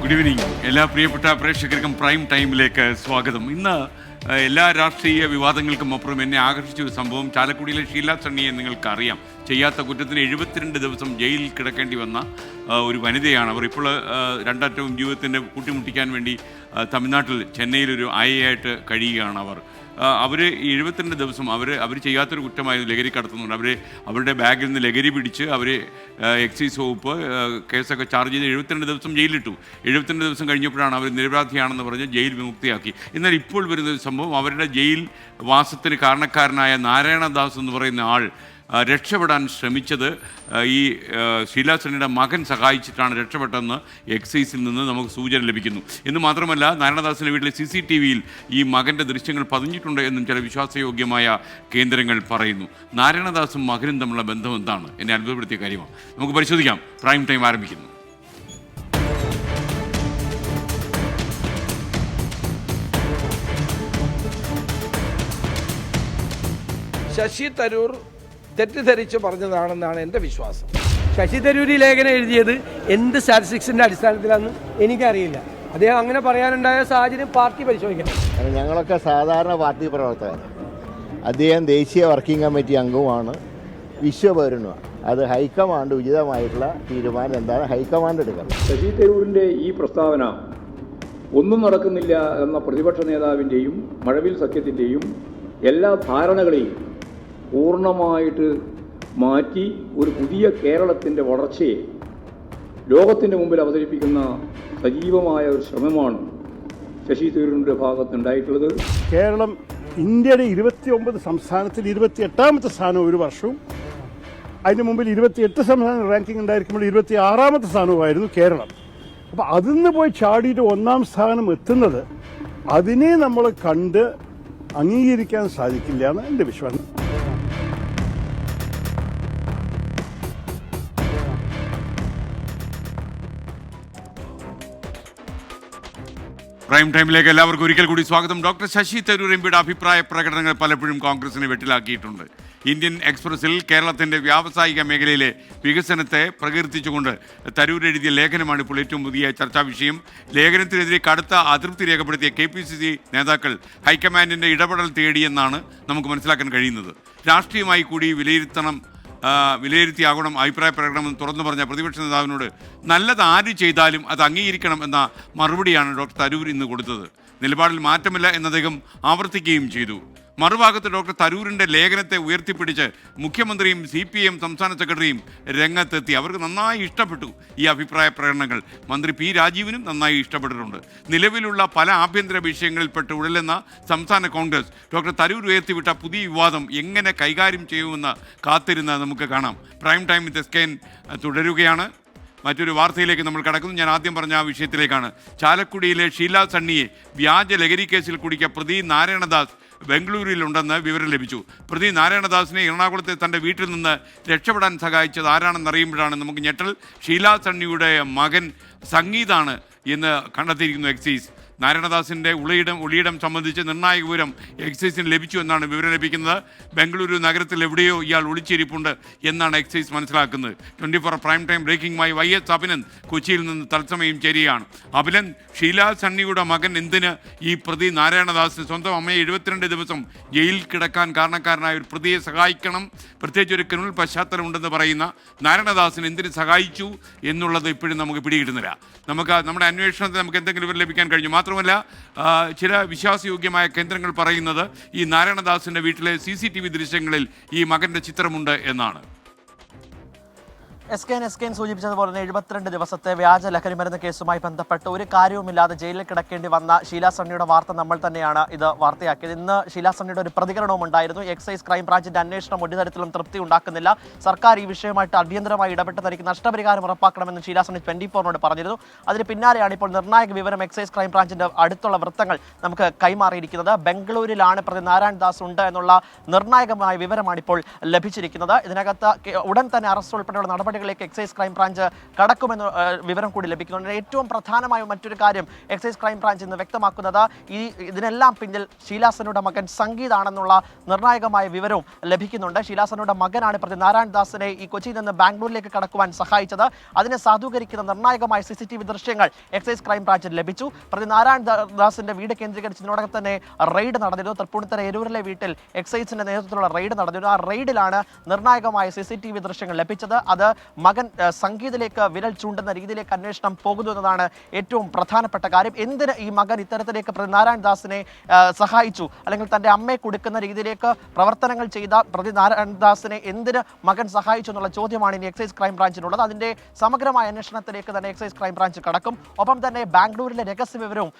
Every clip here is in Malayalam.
Good evening. എല്ലാ പ്രിയപ്പെട്ട പ്രേക്ഷകർക്കും പ്രൈം ടൈമിലേക്ക് സ്വാഗതം. ഇന്ന് എല്ലാ രാഷ്ട്രീയ വിവാദങ്ങൾക്കും അപ്പുറം എന്നെ ആകർഷിച്ച ഒരു സംഭവം ചാലക്കുടിയിലെ ഷീല സണ്ണിയെ നിങ്ങൾക്കറിയാം. ചെയ്യാത്ത കുറ്റത്തിന് 72 ദിവസം ജയിലിൽ കിടക്കേണ്ടി വന്ന ഒരു വനിതയാണ്. അവർ ഇപ്പോൾ രണ്ടറ്റവും ജീവിതത്തിൻ്റെ കൂട്ടിമുട്ടിക്കാൻ വേണ്ടി തമിഴ്നാട്ടിൽ ചെന്നൈയിലൊരു ആയിട്ട് കഴിയുകയാണ്. അവർ 72 ദിവസം അവർ ചെയ്യാത്തൊരു കുറ്റമായിരുന്നു ലഹരി കടത്തുന്നുണ്ട്. അവരുടെ ബാഗിൽ നിന്ന് ലഹരി പിടിച്ച് അവർ എക്സൈസ് വകുപ്പ് കേസൊക്കെ ചാർജ് ചെയ്ത് 72 ദിവസം ജയിലിലിട്ടു. 72 ദിവസം കഴിഞ്ഞപ്പോഴാണ് അവർ നിരപരാധിയാണെന്ന് പറഞ്ഞ് ജയിൽ വിമുക്തിയാക്കി. എന്നാൽ ഇപ്പോൾ വരുന്നൊരു സംഭവം, അവരുടെ ജയിൽ വാസത്തിന് കാരണക്കാരനായ നാരായണദാസ് എന്ന് പറയുന്ന ആൾ രക്ഷപ്പെടാൻ ശ്രമിച്ചത് ഈ ഷീല സണ്ണിയുടെ മകൻ സഹായിച്ചിട്ടാണ് രക്ഷപ്പെട്ടതെന്ന് എക്സൈസിൽ നിന്ന് നമുക്ക് സൂചന ലഭിക്കുന്നു. എന്ന് മാത്രമല്ല, നാരായണദാസിൻ്റെ വീട്ടിലെ CCTVയിൽ ഈ മകൻ്റെ ദൃശ്യങ്ങൾ പതിഞ്ഞിട്ടുണ്ട് എന്നും ചില വിശ്വാസയോഗ്യമായ കേന്ദ്രങ്ങൾ പറയുന്നു. നാരായണദാസും മകനും തമ്മിലുള്ള ബന്ധം എന്താണ്? എന്നെ അത്ഭുതപ്പെടുത്തിയ കാര്യമാണ്. നമുക്ക് പരിശോധിക്കാം. പ്രൈം ടൈം ആരംഭിക്കുന്നു. ശശി തരൂർ തെറ്റിദ്ധരിച്ച് പറഞ്ഞതാണെന്നാണ് എൻ്റെ വിശ്വാസം. ശശി തരൂർ ലേഖനം എഴുതിയത് എന്ത് സ്റ്റാറ്റിസ്റ്റിക്സിൻ്റെ അടിസ്ഥാനത്തിലാണെന്ന് എനിക്കറിയില്ല. അദ്ദേഹം അങ്ങനെ പറയാനുണ്ടായ സാഹചര്യം പാർട്ടി പരിശോധിക്കണം. ഞങ്ങളൊക്കെ സാധാരണ പാർട്ടി പ്രവർത്തകർ. അദ്ദേഹം ദേശീയ വർക്കിംഗ് കമ്മിറ്റി അംഗവുമാണ്, വിശ്വപൗരനുമാണ്. അത് ഹൈക്കമാൻഡ് ഉചിതമായിട്ടുള്ള തീരുമാനം എന്താണ് ഹൈക്കമാൻഡ് എടുക്കണം. ശശി തരൂരിൻ്റെ ഈ പ്രസ്താവന ഒന്നും നടക്കുന്നില്ല എന്ന പ്രതിപക്ഷ നേതാവിൻ്റെയും മഴവിൽ സഖ്യത്തിൻ്റെയും എല്ലാ ധാരണകളെയും പൂർണ്ണമായിട്ട് മാറ്റി ഒരു പുതിയ കേരളത്തിൻ്റെ വളർച്ചയെ ലോകത്തിൻ്റെ മുമ്പിൽ അവതരിപ്പിക്കുന്ന സജീവമായ ഒരു ശ്രമമാണ് ശശി തരൂരിൻ്റെ ഭാഗത്തുണ്ടായിട്ടുള്ളത്. കേരളം ഇന്ത്യയുടെ 29 സംസ്ഥാനത്തിൽ 28ാമത്തെ സ്ഥാനം ഒരു വർഷവും, അതിന് മുമ്പിൽ 28 സംസ്ഥാന റാങ്കിങ് ഉണ്ടായിരിക്കുമ്പോൾ 26ാമത്തെ സ്ഥാനവുമായിരുന്നു കേരളം. അപ്പോൾ അതിൽ നിന്ന് പോയി ചാടിയിട്ട് 1ാം സ്ഥാനം എത്തുന്നത്, അതിനെ നമ്മൾ കണ്ട് അംഗീകരിക്കാൻ സാധിക്കില്ല എന്ന് എൻ്റെ വിശ്വാസം. പ്രൈം ടൈമിലേക്ക് എല്ലാവർക്കും ഒരിക്കൽ കൂടി സ്വാഗതം. ഡോക്ടർ ശശി തരൂർ എംപിയുടെ അഭിപ്രായ പ്രകടനങ്ങൾ പലപ്പോഴും കോൺഗ്രസിനെ വെട്ടിലാക്കിയിട്ടുണ്ട്. ഇന്ത്യൻ എക്സ്പ്രസിൽ കേരളത്തിൻ്റെ വ്യാവസായിക മേഖലയിലെ വികസനത്തെ പ്രകീർത്തിച്ചുകൊണ്ട് തരൂർ എഴുതിയ ലേഖനമാണ് ഇപ്പോൾ ഏറ്റവും പുതിയ ചർച്ചാ വിഷയം. ലേഖനത്തിനെതിരെ കടുത്ത അതൃപ്തി രേഖപ്പെടുത്തിയ KPCC നേതാക്കൾ ഹൈക്കമാൻഡിൻ്റെ ഇടപെടൽ തേടിയെന്നാണ് നമുക്ക് മനസ്സിലാക്കാൻ കഴിയുന്നത്. രാഷ്ട്രീയമായി കൂടി വിലയിരുത്തിയാകണം അഭിപ്രായ പ്രകടനം തുറന്നു പറഞ്ഞ പ്രതിപക്ഷ നേതാവിനോട് നല്ലത് ആര് ചെയ്താലും അത് അംഗീകരിക്കണം എന്ന മറുപടിയാണ് ഡോക്ടർ തരൂർ ഇന്ന് കൊടുത്തത്. നിലപാടിൽ മാറ്റമില്ല എന്ന് അദ്ദേഹം ആവർത്തിക്കുകയും ചെയ്തു. മറുഭാഗത്ത് ഡോക്ടർ തരൂരിൻ്റെ ലേഖനത്തെ ഉയർത്തിപ്പിടിച്ച് മുഖ്യമന്ത്രിയും CPM സംസ്ഥാന സെക്രട്ടറിയും രംഗത്തെത്തി. അവർക്ക് നന്നായി ഇഷ്ടപ്പെട്ടു ഈ അഭിപ്രായ പ്രകടനങ്ങൾ. മന്ത്രി P. രാജീവിനും നന്നായി ഇഷ്ടപ്പെട്ടിട്ടുണ്ട്. നിലവിലുള്ള പല ആഭ്യന്തര വിഷയങ്ങളിൽപ്പെട്ട് ഉഴലുന്ന സംസ്ഥാന കോൺഗ്രസ് ഡോക്ടർ തരൂർ ഉയർത്തിവിട്ട പുതിയ വിവാദം എങ്ങനെ കൈകാര്യം ചെയ്യുമെന്ന് കാത്തിരുന്ന് നമുക്ക് കാണാം. പ്രൈം ടൈം വിത്ത് SKN തുടരുകയാണ്. മറ്റൊരു വാർത്തയിലേക്ക് നമ്മൾ കടക്കുന്നു. ഞാൻ ആദ്യം പറഞ്ഞ ആ വിഷയത്തിലേക്കാണ്. ചാലക്കുടിയിലെ ഷീല സണ്ണിയെ വ്യാജ ലഹരി കേസിൽ കുടുക്കിയ പ്രതി നാരായണദാസ് ബംഗളൂരുവിലുണ്ടെന്ന് വിവരം ലഭിച്ചു. പ്രതി നാരായണദാസിനെ എറണാകുളത്തെ തൻ്റെ വീട്ടിൽ നിന്ന് രക്ഷപ്പെടാൻ സഹായിച്ചത് ആരാണെന്നറിയുമ്പോഴാണ് നമുക്ക് ഞെട്ടൽ. ഷീല സണ്ണിയുടെ മകൻ സംഗീതാണ് എന്ന് കണ്ടെത്തിയിരിക്കുന്നു എക്സൈസ്. നാരായണദാസിൻ്റെ ഒളിയിടം സംബന്ധിച്ച് നിർണായക വിവരം എക്സൈസിന് ലഭിച്ചു എന്നാണ് വിവരം ലഭിക്കുന്നത്. ബംഗളൂരു നഗരത്തിൽ എവിടെയോ ഇയാൾ ഒളിച്ചിരിപ്പുണ്ട് എന്നാണ് എക്സൈസ് മനസ്സിലാക്കുന്നത്. 24 പ്രൈം ടൈം ബ്രേക്കിംഗുമായി YS അഭിനന്ദ് കൊച്ചിയിൽ നിന്ന് തത്സമയം ചേരുകയാണ്. അഭിനന്ദ്, ഷീല സണ്ണിയുടെ മകൻ എന്തിന് ഈ പ്രതി നാരായണദാസിന് സ്വന്തം അമ്മയെ 72 ദിവസം ജയിലിൽ കിടക്കാൻ കാരണക്കാരനായ ഒരു പ്രതിയെ സഹായിക്കണം, പ്രത്യേകിച്ച് ഒരു ക്രിമിനൽ പശ്ചാത്തലം ഉണ്ടെന്ന് പറയുന്ന നാരായണദാസിന് എന്തിന് സഹായിച്ചു എന്നുള്ളത് ഇപ്പോഴും നമുക്ക് പിടികിട്ടുന്നില്ല. നമ്മുടെ അന്വേഷണത്തിൽ നമുക്ക് എന്തെങ്കിലും വിവരം ലഭിക്കാൻ കഴിഞ്ഞു. മാത്രമല്ല, ചില വിശ്വാസയോഗ്യമായ കേന്ദ്രങ്ങൾ പറയുന്നത് ഈ നാരായണദാസിൻ്റെ വീട്ടിലെ CCTV ദൃശ്യങ്ങളിൽ ഈ മകൻ്റെ ചിത്രമുണ്ട് എന്നാണ്. SKN സൂചിപ്പിച്ചതുപോലെ തന്നെ 72 ദിവസത്തെ വ്യാജ ലഹരി മരുന്ന് കേസുമായി ബന്ധപ്പെട്ട് ഒരു കാര്യവുമില്ലാതെ ജയിലിൽ കിടക്കേണ്ടി വന്ന ഷീല സണ്ണിയുടെ വാർത്ത നമ്മൾ തന്നെയാണ് ഇത് വാർത്തയാക്കിയത്. ഇന്ന് ഷീല സണ്ണിയുടെ ഒരു പ്രതികരണവും ഉണ്ടായിരുന്നു. എക്സൈസ് ക്രൈംബ്രാഞ്ചിന്റെ അന്വേഷണം ഒരു തരത്തിലും തൃപ്തി ഉണ്ടാക്കുന്നില്ല, സർക്കാർ ഈ വിഷയമായിട്ട് അടിയന്തരമായി ഇടപെട്ട് തനിക്ക് നഷ്ടപരിഹാരം ഉറപ്പാക്കണമെന്ന് ഷീല സണ്ണി 24നോട് പറഞ്ഞിരുന്നു. അതിന് പിന്നാലെയാണ് ഇപ്പോൾ നിർണായക വിവരം എക്സൈസ് ക്രൈംബ്രാഞ്ചിന്റെ അടുത്തുള്ള വൃത്തങ്ങൾ നമുക്ക് കൈമാറിയിരിക്കുന്നത്. ബംഗളൂരിലാണ് പ്രതി നാരായണദാസ് ഉണ്ട് എന്നുള്ള നിർണായകമായ വിവരമാണ് ഇപ്പോൾ ലഭിച്ചിരിക്കുന്നത്. ഇതിനകത്ത് ഉടൻ തന്നെ അറസ്റ്റ് ഉൾപ്പെടെയുള്ള നടപടികൾ നടപടികളിലേക്ക് എക്സൈസ് ക്രൈംബ്രാഞ്ച് കടക്കുമെന്ന് വിവരം കൂടി ലഭിക്കുന്നുണ്ട്. ഏറ്റവും പ്രധാനമായ മറ്റൊരു കാര്യം എക്സൈസ് ക്രൈംബ്രാഞ്ച് ഇന്ന് വ്യക്തമാക്കുന്നത് ഇതിനെല്ലാം പിന്നിൽ ഷീലാസനുടെ മകൻ സംഗീതാണെന്നുള്ള നിർണായകമായ വിവരവും ലഭിക്കുന്നുണ്ട്. ഷീലാസനുടെ മകനാണ് പ്രതി നാരായൺ ദാസിനെ ഈ കൊച്ചിയിൽ നിന്ന് ബാംഗ്ലൂരിലേക്ക് കടക്കുവാൻ സഹായിച്ചത്. അതിനെ സാധൂകരിക്കുന്ന നിർണായകമായ CCTV ദൃശ്യങ്ങൾ എക്സൈസ് ക്രൈംബ്രാഞ്ചിന് ലഭിച്ചു. പ്രതി നാരായൺ ദാസിന്റെ വീട് കേന്ദ്രീകരിച്ച് ഇതിനോടകം തന്നെ റെയ്ഡ് നടന്നിരുന്നു. തൃപ്പൂണിത്തുറ എരൂരിലെ വീട്ടിൽ എക്സൈസിന്റെ നേതൃത്വത്തിലുള്ള റെയ്ഡ് നടന്നിരുന്നു. ആ റെയ്ഡിലാണ് നിർണായകമായ CCTV ദൃശ്യങ്ങൾ ലഭിച്ചത്. അത് മകൻ സംഗീതിലേക്ക് വിരൽ ചൂണ്ടുന്ന രീതിയിലേക്ക് അന്വേഷണം പോകുന്നു എന്നതാണ് ഏറ്റവും പ്രധാനപ്പെട്ട കാര്യം. എന്തിന് ഈ മകൻ ഇത്തരത്തിലേക്ക് പ്രതി നാരായൺ ദാസിനെ സഹായിച്ചു, അല്ലെങ്കിൽ തന്റെ അമ്മയെ കൊടുക്കുന്ന രീതിയിലേക്ക് പ്രവർത്തനങ്ങൾ ചെയ്ത പ്രതി നാരായൺ ദാസിനെ എന്തിന് മകൻ സഹായിച്ചു എന്നുള്ള ചോദ്യമാണ് ഇനി എക്സൈസ് ക്രൈംബ്രാഞ്ചിനുള്ളത്. അതിന്റെ സമഗ്രമായ അന്വേഷണത്തിലേക്ക് തന്നെ എക്സൈസ് ക്രൈംബ്രാഞ്ച് കടക്കും. ഒപ്പം തന്നെ ബാംഗ്ലൂരിലെ രഹസ്യവിവരവും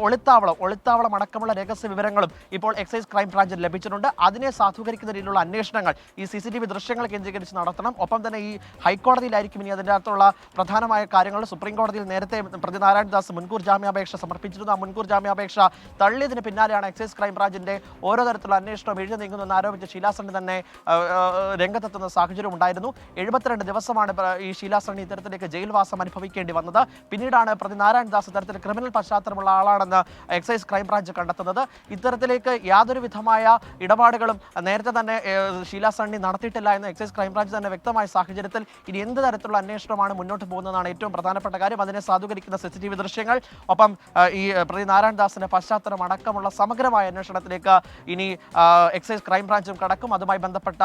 ഒളിത്താവളം അടക്കമുള്ള രഹസ്യ വിവരങ്ങളും ഇപ്പോൾ എക്സൈസ് ക്രൈംബ്രാഞ്ചിന് ലഭിച്ചിട്ടുണ്ട്. അതിനെ സാധൂകരിക്കുന്ന രീതിയിലുള്ള അന്വേഷണങ്ങൾ ഈ CCTV ദൃശ്യങ്ങൾ കേന്ദ്രീകരിച്ച് നടത്തണം. ഒപ്പം തന്നെ ഈ ഹൈക്കോടതിയിലായിരിക്കും ഇനി അതിൻ്റെ അകത്തുള്ള പ്രധാനമായ കാര്യങ്ങൾ. സുപ്രീം കോടതിയിൽ നേരത്തെ പ്രതി നാരായൺ ദാസ് മുൻകൂർ ജാമ്യാപേക്ഷ സമർപ്പിച്ചിരുന്നു. ആ മുൻകൂർ ജാമ്യാപേക്ഷ തള്ളിയതിന് പിന്നാലെയാണ് എക്സൈസ് ക്രൈംബ്രാഞ്ചിന്റെ ഓരോ തരത്തിലുള്ള അന്വേഷണം എഴുതി നീങ്ങുന്നതെന്ന് ആരോപിച്ച് ഷീലാസണി തന്നെ രംഗത്തെത്തുന്ന സാഹചര്യം ഉണ്ടായിരുന്നു. 72 ദിവസമാണ് ഈ ഷീലാസണി ഇത്തരത്തിലേക്ക് ജയിൽവാസം അനുഭവിക്കേണ്ടി വന്നത്. പിന്നീടാണ് പ്രതി നാരായൺ ദാസ് ഇത്തരത്തിൽ ക്രിമിനൽ പശ്ചാത്തലമുള്ള ആളാണെന്ന് എക്സൈസ് ക്രൈംബ്രാഞ്ച് കണ്ടെത്തുന്നത്. ഇത്തരത്തിലേക്ക് യാതൊരു വിധമായ ഇടപാടുകളും നേരത്തെ തന്നെ ഷീലാസണി നടത്തിയിട്ടില്ല എന്ന് എക്സൈസ് ക്രൈംബ്രാഞ്ച് തന്നെ വ്യക്തമായ സാഹചര്യത്തിൽ ഇനി എന്ത് തരത്തിലുള്ള അന്വേഷണമാണ് മുന്നോട്ട് പോകുന്നതാണ് ഏറ്റവും പ്രധാനപ്പെട്ട കാര്യം. അതിനെ സാധൂകരിക്കുന്ന CCTV ദൃശ്യങ്ങൾ, ഒപ്പം ഈ പ്രതി നാരായൺ ദാസിന്റെ പശ്ചാത്തലം അടക്കമുള്ള സമഗ്രമായ അന്വേഷണത്തിലേക്ക് ഇനി എക്സൈസ് ക്രൈംബ്രാഞ്ചും കടക്കും. അതുമായി ബന്ധപ്പെട്ട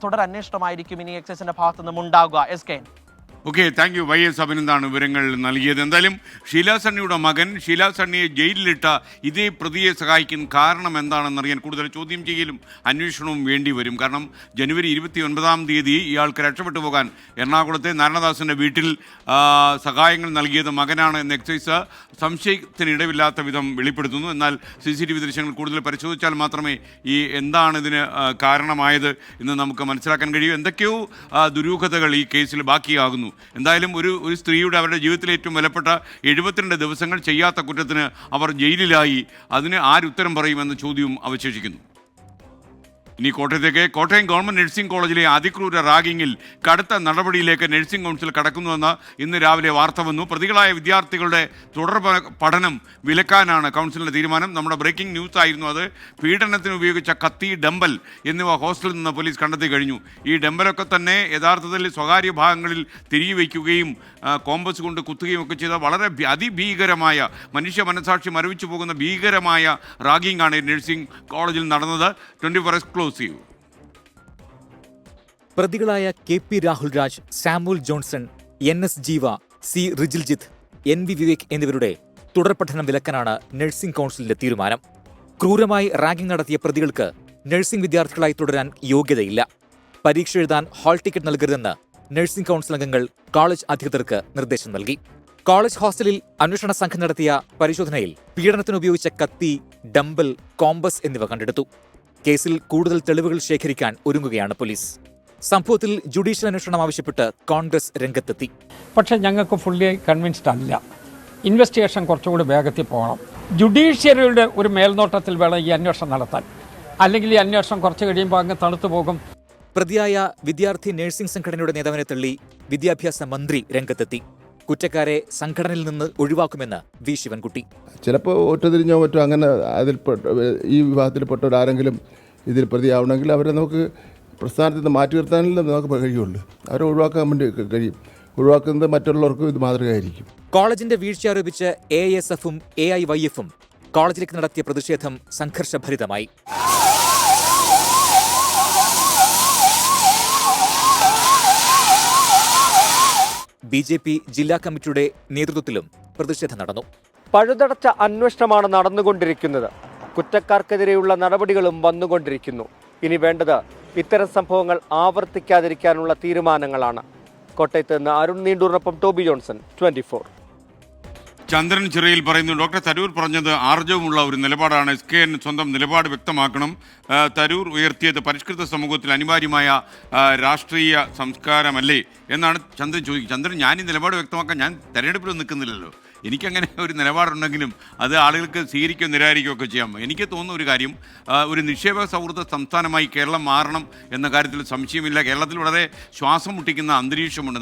തുടരന്വേഷണമായിരിക്കും ഇനി എക്സൈസിന്റെ ഭാഗത്തു നിന്നും ഉണ്ടാകുക. SK. Okay, thank you. YS അഭിനന്ദാണ് വിവരങ്ങൾ നൽകിയത്. എന്തായാലും ഷീലാ സണ്ണിയുടെ മകൻ ഷീലാ സണ്ണിയെ ജയിലിലിട്ട ഇതേ പ്രതിയെ സഹായിക്കുന്ന കാരണം എന്താണെന്നറിയാൻ കൂടുതൽ ചോദ്യം ചെയ്യലും അന്വേഷണവും വേണ്ടി വരും. കാരണം ജനുവരി 29 ഇയാൾക്ക് രക്ഷപ്പെട്ടു പോകാൻ എറണാകുളത്തെ നാരായണദാസിൻ്റെ വീട്ടിൽ സഹായങ്ങൾ നൽകിയത് മകനാണ് എന്ന് എക്സൈസ് സംശയത്തിനിടവില്ലാത്ത വിധം വെളിപ്പെടുത്തുന്നു. എന്നാൽ CCTV ദൃശ്യങ്ങൾ കൂടുതൽ പരിശോധിച്ചാൽ മാത്രമേ ഈ എന്താണ് ഇതിന് കാരണമായത് എന്ന് നമുക്ക് മനസ്സിലാക്കാൻ കഴിയൂ. എന്തൊക്കെയോ ദുരൂഹതകൾ ഈ കേസിൽ ബാക്കിയാകുന്നു. എന്തായാലും ഒരു സ്ത്രീയുടെ അവരുടെ ജീവിതത്തിലെ ഏറ്റവും വിലപ്പെട്ട 72 ദിവസങ്ങൾ ചെയ്യാത്ത കുറ്റത്തിന് അവർ ജയിലിലായി. അതിന് ആരുത്തരം പറയുമെന്ന ചോദ്യവും അവശേഷിക്കുന്നു. ഇനി കോട്ടയം ഗവൺമെൻറ് നഴ്സിംഗ് കോളേജിലെ അതിക്രൂര റാഗിങ്ങിൽ കടുത്ത നടപടിയിലേക്ക് നഴ്സിംഗ് കൗൺസിൽ കടക്കുന്നുവെന്ന് ഇന്ന് രാവിലെ വാർത്ത വന്നു. പ്രതികളായ വിദ്യാർത്ഥികളുടെ തുടർ പഠനം വിലക്കാനാണ് കൗൺസിലിൻ്റെ തീരുമാനം. നമ്മുടെ ബ്രേക്കിംഗ് ന്യൂസ് ആയിരുന്നു അത്. പീഡനത്തിന് ഉപയോഗിച്ച കത്തി, ഡമ്പൽ എന്നിവ ഹോസ്റ്റലിൽ നിന്ന് പോലീസ് കണ്ടെത്തി കഴിഞ്ഞു. ഈ ഡമ്പലൊക്കെ തന്നെ യഥാർത്ഥത്തിൽ സ്വകാര്യ ഭാഗങ്ങളിൽ തിരികെ വയ്ക്കുകയും കോമ്പസ് കൊണ്ട് കുത്തുകയും ഒക്കെ ചെയ്ത വളരെ അതിഭീകരമായ, മനുഷ്യ മനസാക്ഷി മരവിച്ചു പോകുന്ന ഭീകരമായ റാഗിങ്ങാണ് നഴ്സിംഗ് കോളേജിൽ നടന്നത്. 24 എക്സ്ക്ലൂസീവ്. പ്രതികളായ KP Rahul Raj, Samuel Johnson, NS ജീവ, C റിജിൽജിത്ത്, NV വിവേക് എന്നിവരുടെ തുടർ പഠനം വിലക്കാനാണ് നഴ്സിംഗ് കൗൺസിലിന്റെ തീരുമാനം. ക്രൂരമായി റാഗിംഗ് നടത്തിയ പ്രതികൾക്ക് നഴ്സിംഗ് വിദ്യാർത്ഥികളായി തുടരാൻ യോഗ്യതയില്ല. പരീക്ഷ എഴുതാൻ ഹാൾ ടിക്കറ്റ് നൽകരുതെന്ന് നഴ്സിംഗ് കൗൺസിൽ അംഗങ്ങൾ കോളേജ് അധികൃതർക്ക് നിർദ്ദേശം നൽകി. കോളേജ് ഹോസ്റ്റലിൽ അന്വേഷണ സംഘം നടത്തിയ പരിശോധനയിൽ പീഡനത്തിന് ഉപയോഗിച്ച കത്തി, ഡമ്പൽ, കോമ്പസ് എന്നിവ കണ്ടെടുത്തു. കേസിൽ കൂടുതൽ തെളിവുകൾ ശേഖരിക്കാൻ ഒരുങ്ങുകയാണ് പോലീസ്. സംഭവത്തിൽ ജുഡീഷ്യൽ അന്വേഷണം ആവശ്യപ്പെട്ട് കോൺഗ്രസ് രംഗത്തെത്തി. പക്ഷേ ഞങ്ങൾക്ക് ഫുള്ളി കൺവിൻസ്ഡ് അല്ല. ഇൻവെസ്റ്റിഗേഷൻ കുറച്ചുകൂടി വേഗത്തിൽ പോകണം. ജുഡീഷ്യറിയുടെ ഒരു മേൽനോട്ടത്തിൽ വേണം ഈ അന്വേഷണം നടത്താൻ. അല്ലെങ്കിൽ ഈ അന്വേഷണം കുറച്ച് കഴിയുമ്പോൾ അങ്ങ് തണുത്തു പോകും. പ്രതിയായ വിദ്യാർത്ഥി നഴ്സിംഗ് സംഘടനയുടെ നേതാവിനെ തള്ളി വിദ്യാഭ്യാസ മന്ത്രി രംഗത്തെത്തി. കുറ്റക്കാരെ സംഘടനയിൽ നിന്ന് ഒഴിവാക്കുമെന്ന് V ശിവൻകുട്ടി. ചിലപ്പോൾ ഒറ്റതിരിഞ്ഞോ മറ്റോ അങ്ങനെ ഈ വിഭാഗത്തിൽപ്പെട്ടവരാരെങ്കിലും ഇതിൽ പ്രതിയാവണമെങ്കിൽ അവരെ നമുക്ക് പ്രസ്ഥാനത്തിൽ നിന്ന് മാറ്റി നിർത്താനല്ലേ നമുക്ക് കഴിയുള്ളൂ. അവരെ ഒഴിവാക്കാൻ വേണ്ടി കഴിയും. ഒഴിവാക്കുന്നത് മറ്റുള്ളവർക്കും ഇത് മാതൃകയായിരിക്കും. കോളേജിന്റെ വീഴ്ച ആരോപിച്ച് AISFും AIYFും കോളേജിലേക്ക് നടത്തിയ പ്രതിഷേധം സംഘർഷഭരിതമായി. BJP ജില്ലാ കമ്മിറ്റിയുടെ നേതൃത്വത്തിലും പ്രതിഷേധം നടന്നു. പഴുതടച്ച അന്വേഷണമാണ് നടന്നുകൊണ്ടിരിക്കുന്നത്. കുറ്റക്കാർക്കെതിരെയുള്ള നടപടികളും വന്നുകൊണ്ടിരിക്കുന്നു. ഇനി വേണ്ടത് ഇത്തരം സംഭവങ്ങൾ ആവർത്തിക്കാതിരിക്കാനുള്ള തീരുമാനങ്ങളാണ്. കോട്ടയത്ത് നിന്ന് അരുൺ നീണ്ടൂറിനൊപ്പം ടോബി ജോൺസൺ, 24. ചന്ദ്രൻ ചിറയിൽ പറയുന്നു, ഡോക്ടർ തരൂർ പറഞ്ഞത് ആർജവമുള്ള ഒരു നിലപാടാണ്. SKN സ്വന്തം നിലപാട് വ്യക്തമാക്കണം. തരൂർ ഉയർത്തിയത് പരിഷ്കൃത സമൂഹത്തിൽ അനിവാര്യമായ രാഷ്ട്രീയ സംസ്കാരമല്ലേ എന്നാണ് ചന്ദ്രൻ ചോദിക്കുന്നത്. ചന്ദ്രൻ, ഞാൻ ഈ നിലപാട് വ്യക്തമാക്കാൻ ഞാൻ തെരഞ്ഞെടുപ്പിൽ നിൽക്കുന്നില്ലല്ലോ. എനിക്കങ്ങനെ ഒരു നിലപാടുണ്ടെങ്കിലും അത് ആളുകൾക്ക് സ്വീകരിക്കുകയോ നിരാകരിക്കുകയോ ഒക്കെ ചെയ്യാം. എനിക്ക് തോന്നുന്ന ഒരു കാര്യം, ഒരു നിക്ഷേപ സൗഹൃദ സംസ്ഥാനമായി കേരളം മാറണം എന്ന കാര്യത്തിൽ സംശയമില്ല. കേരളത്തിൽ വളരെ ശ്വാസം മുട്ടിക്കുന്ന അന്തരീക്ഷമുണ്ട്.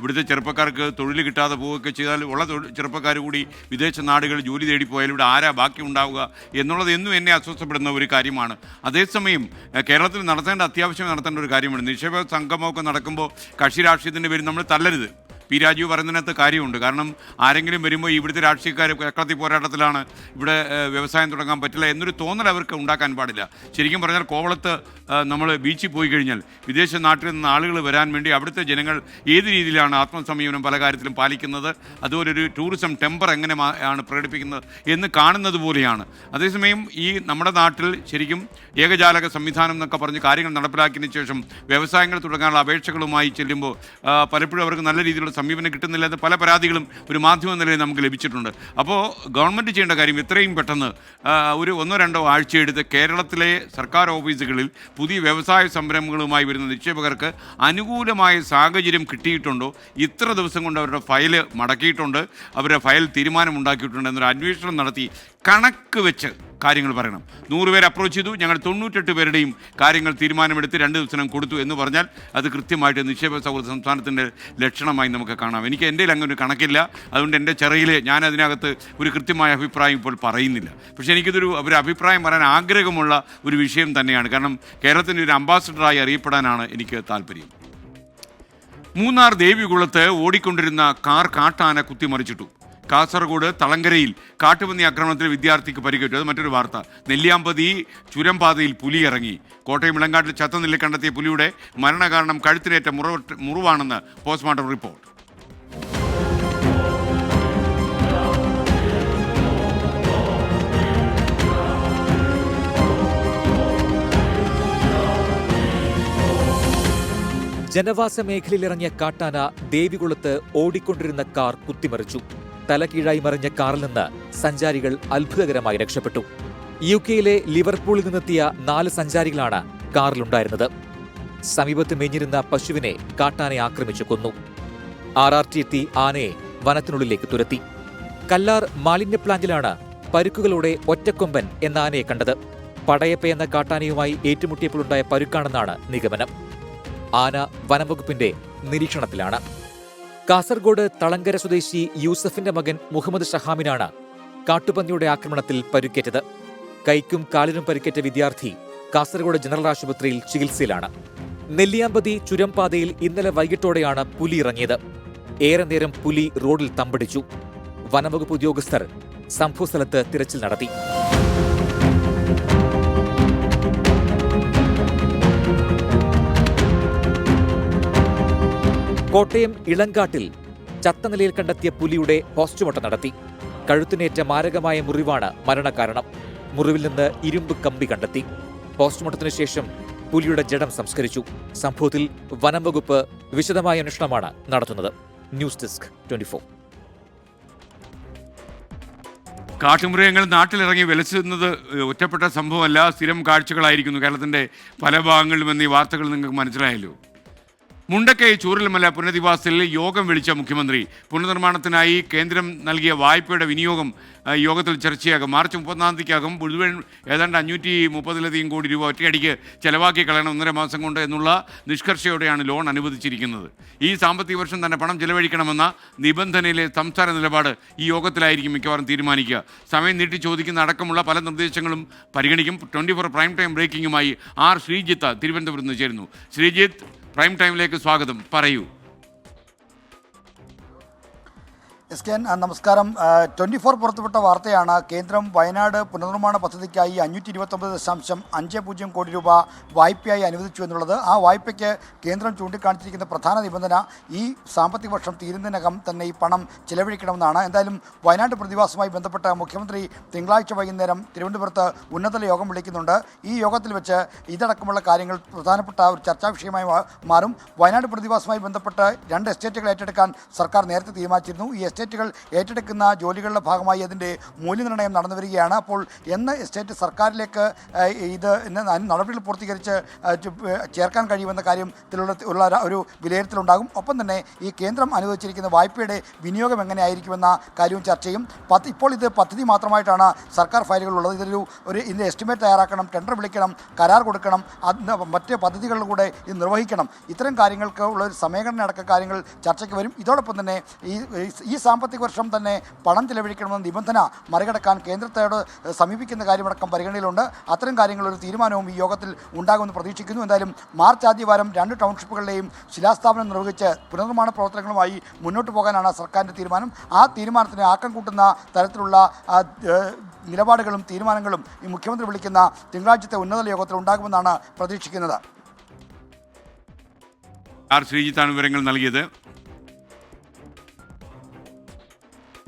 ഇവിടുത്തെ ചെറുപ്പക്കാർക്ക് തൊഴിൽ കിട്ടാതെ പോവുകയൊക്കെ ചെയ്താൽ ഉള്ള ചെറുപ്പക്കാർ കൂടി വിദേശ നാടുകളിൽ ജോലി തേടിപ്പോയാൽ ഇവിടെ ആരാ ബാക്കി ഉണ്ടാവുക എന്നുള്ളത് എന്നും എന്നെ അസ്വസ്ഥപ്പെടുന്ന ഒരു കാര്യമാണ്. അതേസമയം കേരളത്തിൽ അത്യാവശ്യം ഒരു കാര്യമാണ്. നിക്ഷേപ സംഗമമൊക്കെ നടക്കുമ്പോൾ കക്ഷി രാഷ്ട്രീയത്തിൻ്റെ പേരിൽ നമ്മൾ തള്ളരുത്. പി രാജീവ് പറയുന്നതിനകത്ത് കാര്യമുണ്ട്. കാരണം ആരെങ്കിലും വരുമ്പോൾ ഇവിടുത്തെ രാഷ്ട്രീയക്കാർ കേരളത്തിൽ പോരാട്ടത്തിലാണ്, ഇവിടെ വ്യവസായം തുടങ്ങാൻ പറ്റില്ല എന്നൊരു തോന്നൽ അവർക്ക് ഉണ്ടാക്കാൻ പാടില്ല. ശരിക്കും പറഞ്ഞാൽ കോവളത്ത് നമ്മൾ ബീച്ചിൽ പോയി കഴിഞ്ഞാൽ വിദേശ നാട്ടിൽ നിന്ന് ആളുകൾ വരാൻ വേണ്ടി അവിടുത്തെ ജനങ്ങൾ ഏത് രീതിയിലാണ് ആത്മസംയമനം പല കാര്യത്തിലും പാലിക്കുന്നത്, അതുപോലെ ഒരു ടൂറിസം ടെമ്പർ എങ്ങനെ ആണ് പ്രകടിപ്പിക്കുന്നത് എന്ന് കാണുന്നത് പോലെയാണ്. അതേസമയം ഈ നമ്മുടെ നാട്ടിൽ ശരിക്കും ഏകജാലക സംവിധാനം എന്നൊക്കെ പറഞ്ഞ് കാര്യങ്ങൾ നടപ്പിലാക്കിയതിന് ശേഷം വ്യവസായങ്ങൾ തുടങ്ങാനുള്ള അപേക്ഷകളുമായി ചെല്ലുമ്പോൾ പലപ്പോഴും അവർക്ക് നല്ല രീതിയിലുള്ള സമീപനം കിട്ടുന്നില്ല എന്ന് പല പരാതികളും ഒരു മാധ്യമ നിലയിൽ നമുക്ക് ലഭിച്ചിട്ടുണ്ട്. അപ്പോൾ ഗവൺമെൻറ് ചെയ്യേണ്ട കാര്യം എത്രയും പെട്ടെന്ന് ഒരു 1-2 ആഴ്ചയെടുത്ത് കേരളത്തിലെ സർക്കാർ ഓഫീസുകളിൽ പുതിയ വ്യവസായ സംരംഭങ്ങളുമായി വരുന്ന നിക്ഷേപകർക്ക് അനുകൂലമായ സാഹചര്യം കിട്ടിയിട്ടുണ്ടോ, ഇത്ര ദിവസം കൊണ്ട് അവരുടെ ഫയൽ മടക്കിയിട്ടുണ്ട്, അവരുടെ ഫയൽ തീരുമാനമുണ്ടാക്കിയിട്ടുണ്ട് എന്നൊരു അന്വേഷണം നടത്തി കണക്ക് വെച്ച് കാര്യങ്ങൾ പറയണം. 100 പേരെ അപ്രോച്ച് ചെയ്തു, ഞങ്ങൾ 98 പേരുടെയും കാര്യങ്ങൾ തീരുമാനമെടുത്ത് 2 ദിവസം കൊടുത്തു എന്ന് പറഞ്ഞാൽ അത് കൃത്യമായിട്ട് നിക്ഷേപ സൗഹൃദ സംസ്ഥാനത്തിൻ്റെ ലക്ഷണമായി നമുക്ക് കാണാം. എനിക്ക് എൻ്റെ അങ്ങനെ ഒരു കണക്കില്ല, അതുകൊണ്ട് എൻ്റെ ചെറിയിൽ ഞാൻ അതിനകത്ത് ഒരു കൃത്യമായ അഭിപ്രായം ഇപ്പോൾ പറയുന്നില്ല. പക്ഷേ എനിക്കിതൊരു ഒരു അഭിപ്രായം പറയാൻ ആഗ്രഹമുള്ള ഒരു വിഷയം തന്നെയാണ്. കാരണം കേരളത്തിൻ്റെ ഒരു അംബാസഡറായി അറിയപ്പെടാനാണ് എനിക്ക് താല്പര്യം. മൂന്നാർ ദേവികുളത്ത് ഓടിക്കൊണ്ടിരുന്ന കാർ കാട്ടാന കുത്തിമറിച്ചിട്ടു. കാസർഗോഡ് തളങ്കരയിൽ കാട്ടുപന്നി ആക്രമണത്തിൽ വിദ്യാർത്ഥിക്ക് പരിക്കേറ്റു. അത് മറ്റൊരു വാർത്ത. നെല്ലിയാമ്പതി ചുരം പാതയിൽ പുലി ഇറങ്ങി. കോട്ടയം ഇളങ്കാട്ടിൽ ചത്തനില കണ്ടെത്തിയ പുലിയുടെ മരണകാരണം കഴുത്തിനേറ്റ മുറിവാണെന്ന് പോസ്റ്റ്മോർട്ടം റിപ്പോർട്ട്. ജനവാസ മേഖലയിലിറങ്ങിയ കാട്ടാന ദേവികുളത്ത് ഓടിക്കൊണ്ടിരുന്ന കാർ കുത്തിമറിച്ചു. തലകീഴായി മറിഞ്ഞ കാറിൽ നിന്ന് സഞ്ചാരികൾ അത്ഭുതകരമായി രക്ഷപ്പെട്ടു. യുകെയിലെ ലിവർപൂളിൽ നിന്നെത്തിയ 4 സഞ്ചാരികളാണ് കാറിലുണ്ടായിരുന്നത്. സമീപത്ത് മേഞ്ഞിരുന്ന പശുവിനെ കാട്ടാനെ ആക്രമിച്ചു കൊന്നു. RRT എത്തി ആനയെ വനത്തിനുള്ളിലേക്ക് തുരത്തി. കല്ലാർ മാലിന്യ പ്ലാന്റിലാണ് പരുക്കുകളോടെ ഒറ്റക്കൊമ്പൻ എന്ന ആനയെ കണ്ടത്. പടയപ്പ എന്ന കാട്ടാനയുമായി ഏറ്റുമുട്ടിയപ്പോഴുണ്ടായ പരുക്കാണെന്നാണ് നിഗമനം. ആന വനംവകുപ്പിന്റെ നിരീക്ഷണത്തിലാണ്. കാസർഗോഡ് തളങ്കര സ്വദേശി യൂസഫിന്റെ മകൻ മുഹമ്മദ് ഷഹാമിനാണ് കാട്ടുപന്നിയുടെ ആക്രമണത്തിൽ പരുക്കേറ്റത്. കൈക്കും കാലിനും പരിക്കേറ്റ വിദ്യാർത്ഥി കാസർഗോഡ് ജനറൽ ആശുപത്രിയിൽ ചികിത്സയിലാണ്. നെല്ലിയാമ്പതി ചുരം പാതയിൽ ഇന്നലെ വൈകിട്ടോടെയാണ് പുലി ഇറങ്ങിയത്. ഏറെ നേരം പുലി റോഡിൽ തമ്പടിച്ചു. വനംവകുപ്പ് ഉദ്യോഗസ്ഥർ സംഭവസ്ഥലത്ത് തിരച്ചിൽ നടത്തി. കോട്ടയം ഇളങ്കാട്ടിൽ ചത്ത നിലയിൽ കണ്ടെത്തിയ പുലിയുടെ പോസ്റ്റ്മോർട്ടം നടത്തി. കഴുത്തിനേറ്റ മാരകമായ മുറിവാണ് മരണകാരണം. മുറിവിൽ നിന്ന് ഇരുമ്പ് കമ്പി കണ്ടെത്തി. പോസ്റ്റ്മോർട്ടത്തിന് ശേഷം പുലിയുടെ ജഡം സംസ്കരിച്ചു. സംഭവത്തിൽ വനംവകുപ്പ് വിശദമായ അന്വേഷണമാണ് നടത്തുന്നത്. News desk 24. കാട്ടുമൃഗങ്ങൾ നാട്ടിലിറങ്ങി വിലസുന്നത് ഒറ്റപ്പെട്ട സംഭവമല്ല, സ്ഥിരം കാഴ്ചകളായിരിക്കുന്നു കേരളത്തിൻ്റെ പല ഭാഗങ്ങളിലും എന്നീ വാർത്തകൾ നിങ്ങൾക്ക് മനസ്സിലായല്ലോ. മുണ്ടക്കൈ ചൂരൽമല പുനരധിവാസത്തിൽ യോഗം വിളിച്ച മുഖ്യമന്ത്രി. പുനർനിർമ്മാണത്തിനായി കേന്ദ്രം നൽകിയ വായ്പയുടെ വിനിയോഗം യോഗത്തിൽ ചർച്ചയാകും. മാർച്ച് 31 തീയതിക്കകം മുഴുവൻ ഏതാണ്ട് 530 കോടി രൂപ ഒറ്റയടിക്ക് ചെലവാക്കി കളയണം 1.5 മാസം കൊണ്ട് എന്നുള്ള നിഷ്കർഷയോടെയാണ് ലോൺ അനുവദിച്ചിരിക്കുന്നത്. ഈ സാമ്പത്തിക വർഷം തന്നെ പണം ചെലവഴിക്കണമെന്ന നിബന്ധനയിലെ സംസ്ഥാന നിലപാട് ഈ യോഗത്തിലായിരിക്കും മിക്കവാറും തീരുമാനിക്കുക. സമയം നീട്ടി ചോദിക്കുന്ന അടക്കമുള്ള പല നിർദ്ദേശങ്ങളും പരിഗണിക്കും. 24 പ്രൈം ടൈം ബ്രേക്കിംഗുമായി R. ശ്രീജിത്ത് തിരുവനന്തപുരത്ത് നിന്ന് ചേരുന്നു. ശ്രീജിത്ത്, പ്രൈം ടൈമിലേക്ക് സ്വാഗതം. പറയൂ. നമസ്കാരം. 24 പുറത്തുവിട്ട വാർത്തയാണ്. കേന്ദ്രം വയനാട് പുനർനിർമ്മാണ പദ്ധതിക്കായി 529.50 കോടി രൂപ വായ്പയായി അനുവദിച്ചു എന്നുള്ളത്. ആ വായ്പയ്ക്ക് കേന്ദ്രം ചൂണ്ടിക്കാണിച്ചിരിക്കുന്ന പ്രധാന നിബന്ധന ഈ സാമ്പത്തിക വർഷം തീരുന്നതിനകം തന്നെ ഈ പണം ചിലവഴിക്കണമെന്നാണ്. എന്തായാലും വയനാട് പ്രതിഭാസവുമായി ബന്ധപ്പെട്ട മുഖ്യമന്ത്രി തിങ്കളാഴ്ച വൈകുന്നേരം തിരുവനന്തപുരത്ത് ഉന്നതതല യോഗം വിളിക്കുന്നുണ്ട്. ഈ യോഗത്തിൽ വെച്ച് ഇതടക്കമുള്ള കാര്യങ്ങൾ പ്രധാനപ്പെട്ട ഒരു ചർച്ചാ വിഷയമായി മാറും. വയനാട് പ്രതിഭാസവുമായി ബന്ധപ്പെട്ട് 2 എസ്റ്റേറ്റുകൾ ഏറ്റെടുക്കാൻ സർക്കാർ നേരത്തെ തീരുമാനിച്ചിരുന്നു. ഈ എസ്റ്റേറ്റുകൾ ഏറ്റെടുക്കുന്ന ജോലികളുടെ ഭാഗമായി അതിൻ്റെ മൂല്യനിർണ്ണയം നടന്നു വരികയാണ്. അപ്പോൾ എന്ന് എസ്റ്റേറ്റ് സർക്കാരിലേക്ക് ഇത് നടപടികൾ പൂർത്തീകരിച്ച് ചേർക്കാൻ കഴിയുമെന്ന കാര്യത്തിലുള്ള ഒരു വിലയിരുത്തലുണ്ടാകും. ഒപ്പം തന്നെ ഈ കേന്ദ്രം അനുവദിച്ചിരിക്കുന്ന വായ്പയുടെ വിനിയോഗം എങ്ങനെയായിരിക്കുമെന്ന കാര്യവും ചർച്ച ചെയ്യും. ഇപ്പോൾ ഇത് പദ്ധതി മാത്രമായിട്ടാണ് സർക്കാർ ഫയലുകളുള്ളത്. ഇതിൻ്റെ എസ്റ്റിമേറ്റ് തയ്യാറാക്കണം, ടെൻഡർ വിളിക്കണം, കരാർ കൊടുക്കണം, മറ്റ് പദ്ധതികളിലൂടെ ഇത് നിർവഹിക്കണം. ഇത്തരം കാര്യങ്ങൾക്ക് ഉള്ള ഒരു സമയഘടന അടക്കം കാര്യങ്ങൾ ചർച്ചയ്ക്ക് വരും. ഇതോടൊപ്പം തന്നെ ഈ സാമ്പത്തിക വർഷം തന്നെ പണം ചെലവഴിക്കണമെന്ന നിബന്ധന മറികടക്കാൻ കേന്ദ്രത്തോട് സമീപിക്കുന്ന കാര്യമടക്കം പരിഗണനയിലുണ്ട്. അത്തരം കാര്യങ്ങളൊരു തീരുമാനവും ഈ യോഗത്തിൽ ഉണ്ടാകുമെന്ന് പ്രതീക്ഷിക്കുന്നു. എന്തായാലും മാർച്ച് ആദ്യവാരം 2 ടൗൺഷിപ്പുകളുടെയും ശിലാസ്ഥാപനം നിർവഹിച്ച് പുനർനിർമ്മാണ പ്രവർത്തനങ്ങളുമായി മുന്നോട്ട് പോകാനാണ് സർക്കാരിൻ്റെ തീരുമാനം. ആ തീരുമാനത്തിന് ആക്കം കൂട്ടുന്ന തരത്തിലുള്ള നിലപാടുകളും തീരുമാനങ്ങളും ഈ മുഖ്യമന്ത്രി വിളിക്കുന്ന തിങ്കളാഴ്ചത്തെ ഉന്നതതല യോഗത്തിൽ ഉണ്ടാകുമെന്നാണ് പ്രതീക്ഷിക്കുന്നത്. ശ്രീജിത്താണ് വിവരങ്ങൾ നൽകിയത്.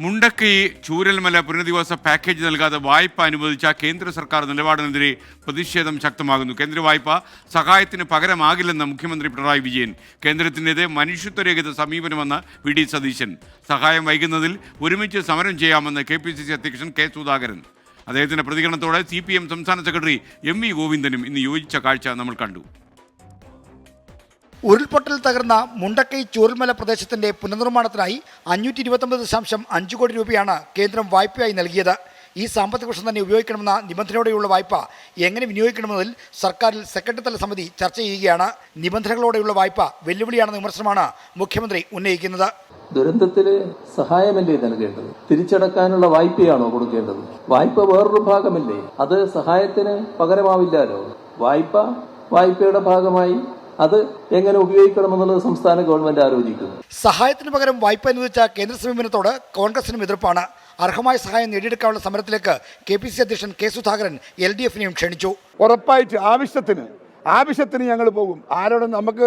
മുണ്ടക്കൈ ചൂരൽമല പുനരധിവാസ പാക്കേജ് നൽകാതെ വായ്പ അനുവദിച്ച കേന്ദ്ര സർക്കാർ നിലപാടിനെതിരെ പ്രതിഷേധം ശക്തമാകുന്നു. കേന്ദ്ര വായ്പ സഹായത്തിന് പകരമാകില്ലെന്ന് മുഖ്യമന്ത്രി പിണറായി വിജയൻ. കേന്ദ്രത്തിൻ്റേത് മനുഷ്യത്വരഹിത സമീപനമെന്ന് വി ഡി സതീശൻ. സഹായം വൈകുന്നതിൽ ഒരുമിച്ച് സമരം ചെയ്യാമെന്ന് KPCC അധ്യക്ഷൻ കെ സുധാകരൻ. അദ്ദേഹത്തിൻ്റെ പ്രതികരണത്തോടെ CPM സംസ്ഥാന സെക്രട്ടറി MV ഗോവിന്ദനും ഇന്ന് യോജിച്ച കാഴ്ച നമ്മൾ കണ്ടു. ഉരുൾപൊട്ടൽ തകർന്ന മുണ്ടക്കൈ ചൂരൽമല പ്രദേശത്തിന്റെ പുനർനിർമ്മാണത്തിനായി 529.5 കോടി രൂപയാണ് കേന്ദ്രം വായ്പയായി നൽകിയത്. ഈ സാമ്പത്തിക വർഷം തന്നെ ഉപയോഗിക്കണമെന്ന നിബന്ധനയോടെയുള്ള വായ്പ എങ്ങനെ വിനിയോഗിക്കണമെന്നതിൽ സർക്കാരിൽ സെക്രട്ടറി തല സമിതി ചർച്ച ചെയ്യുകയാണ്. നിബന്ധനകളോടെയുള്ള വായ്പ വെല്ലുവിളിയാണെന്ന വിമർശനമാണ് മുഖ്യമന്ത്രി ഉന്നയിക്കുന്നത്. ദുരന്തത്തിന് സഹായമല്ലേ നൽകേണ്ടത്? തിരിച്ചടക്കാനുള്ള വായ്പയാണോ കൊടുക്കേണ്ടത്? വായ്പ വേറൊരു ഭാഗമല്ലേ? അത് സഹായത്തിന് പകരമാവില്ലല്ലോ. വായ്പയുടെ ഭാഗമായി അത് എങ്ങനെ ഉപയോഗിക്കണമെന്നുള്ളത് സംസ്ഥാന ഗവൺമെന്റ് ആലോചിക്കുന്നു. സഹായത്തിന് പകരം വായ്പ അനുവദിച്ച കേന്ദ്ര സമീപനത്തോട് കോൺഗ്രസിനും എതിർപ്പാണ്. അർഹമായ സഹായം നേടിയെടുക്കാനുള്ള സമരത്തിലേക്ക് KPCC അധ്യക്ഷൻ കെ സുധാകരൻ LDFനെയും ക്ഷണിച്ചു. ഉറപ്പായിട്ട് ആവശ്യത്തിന് ഞങ്ങൾ പോകും. ആരോടും നമുക്ക്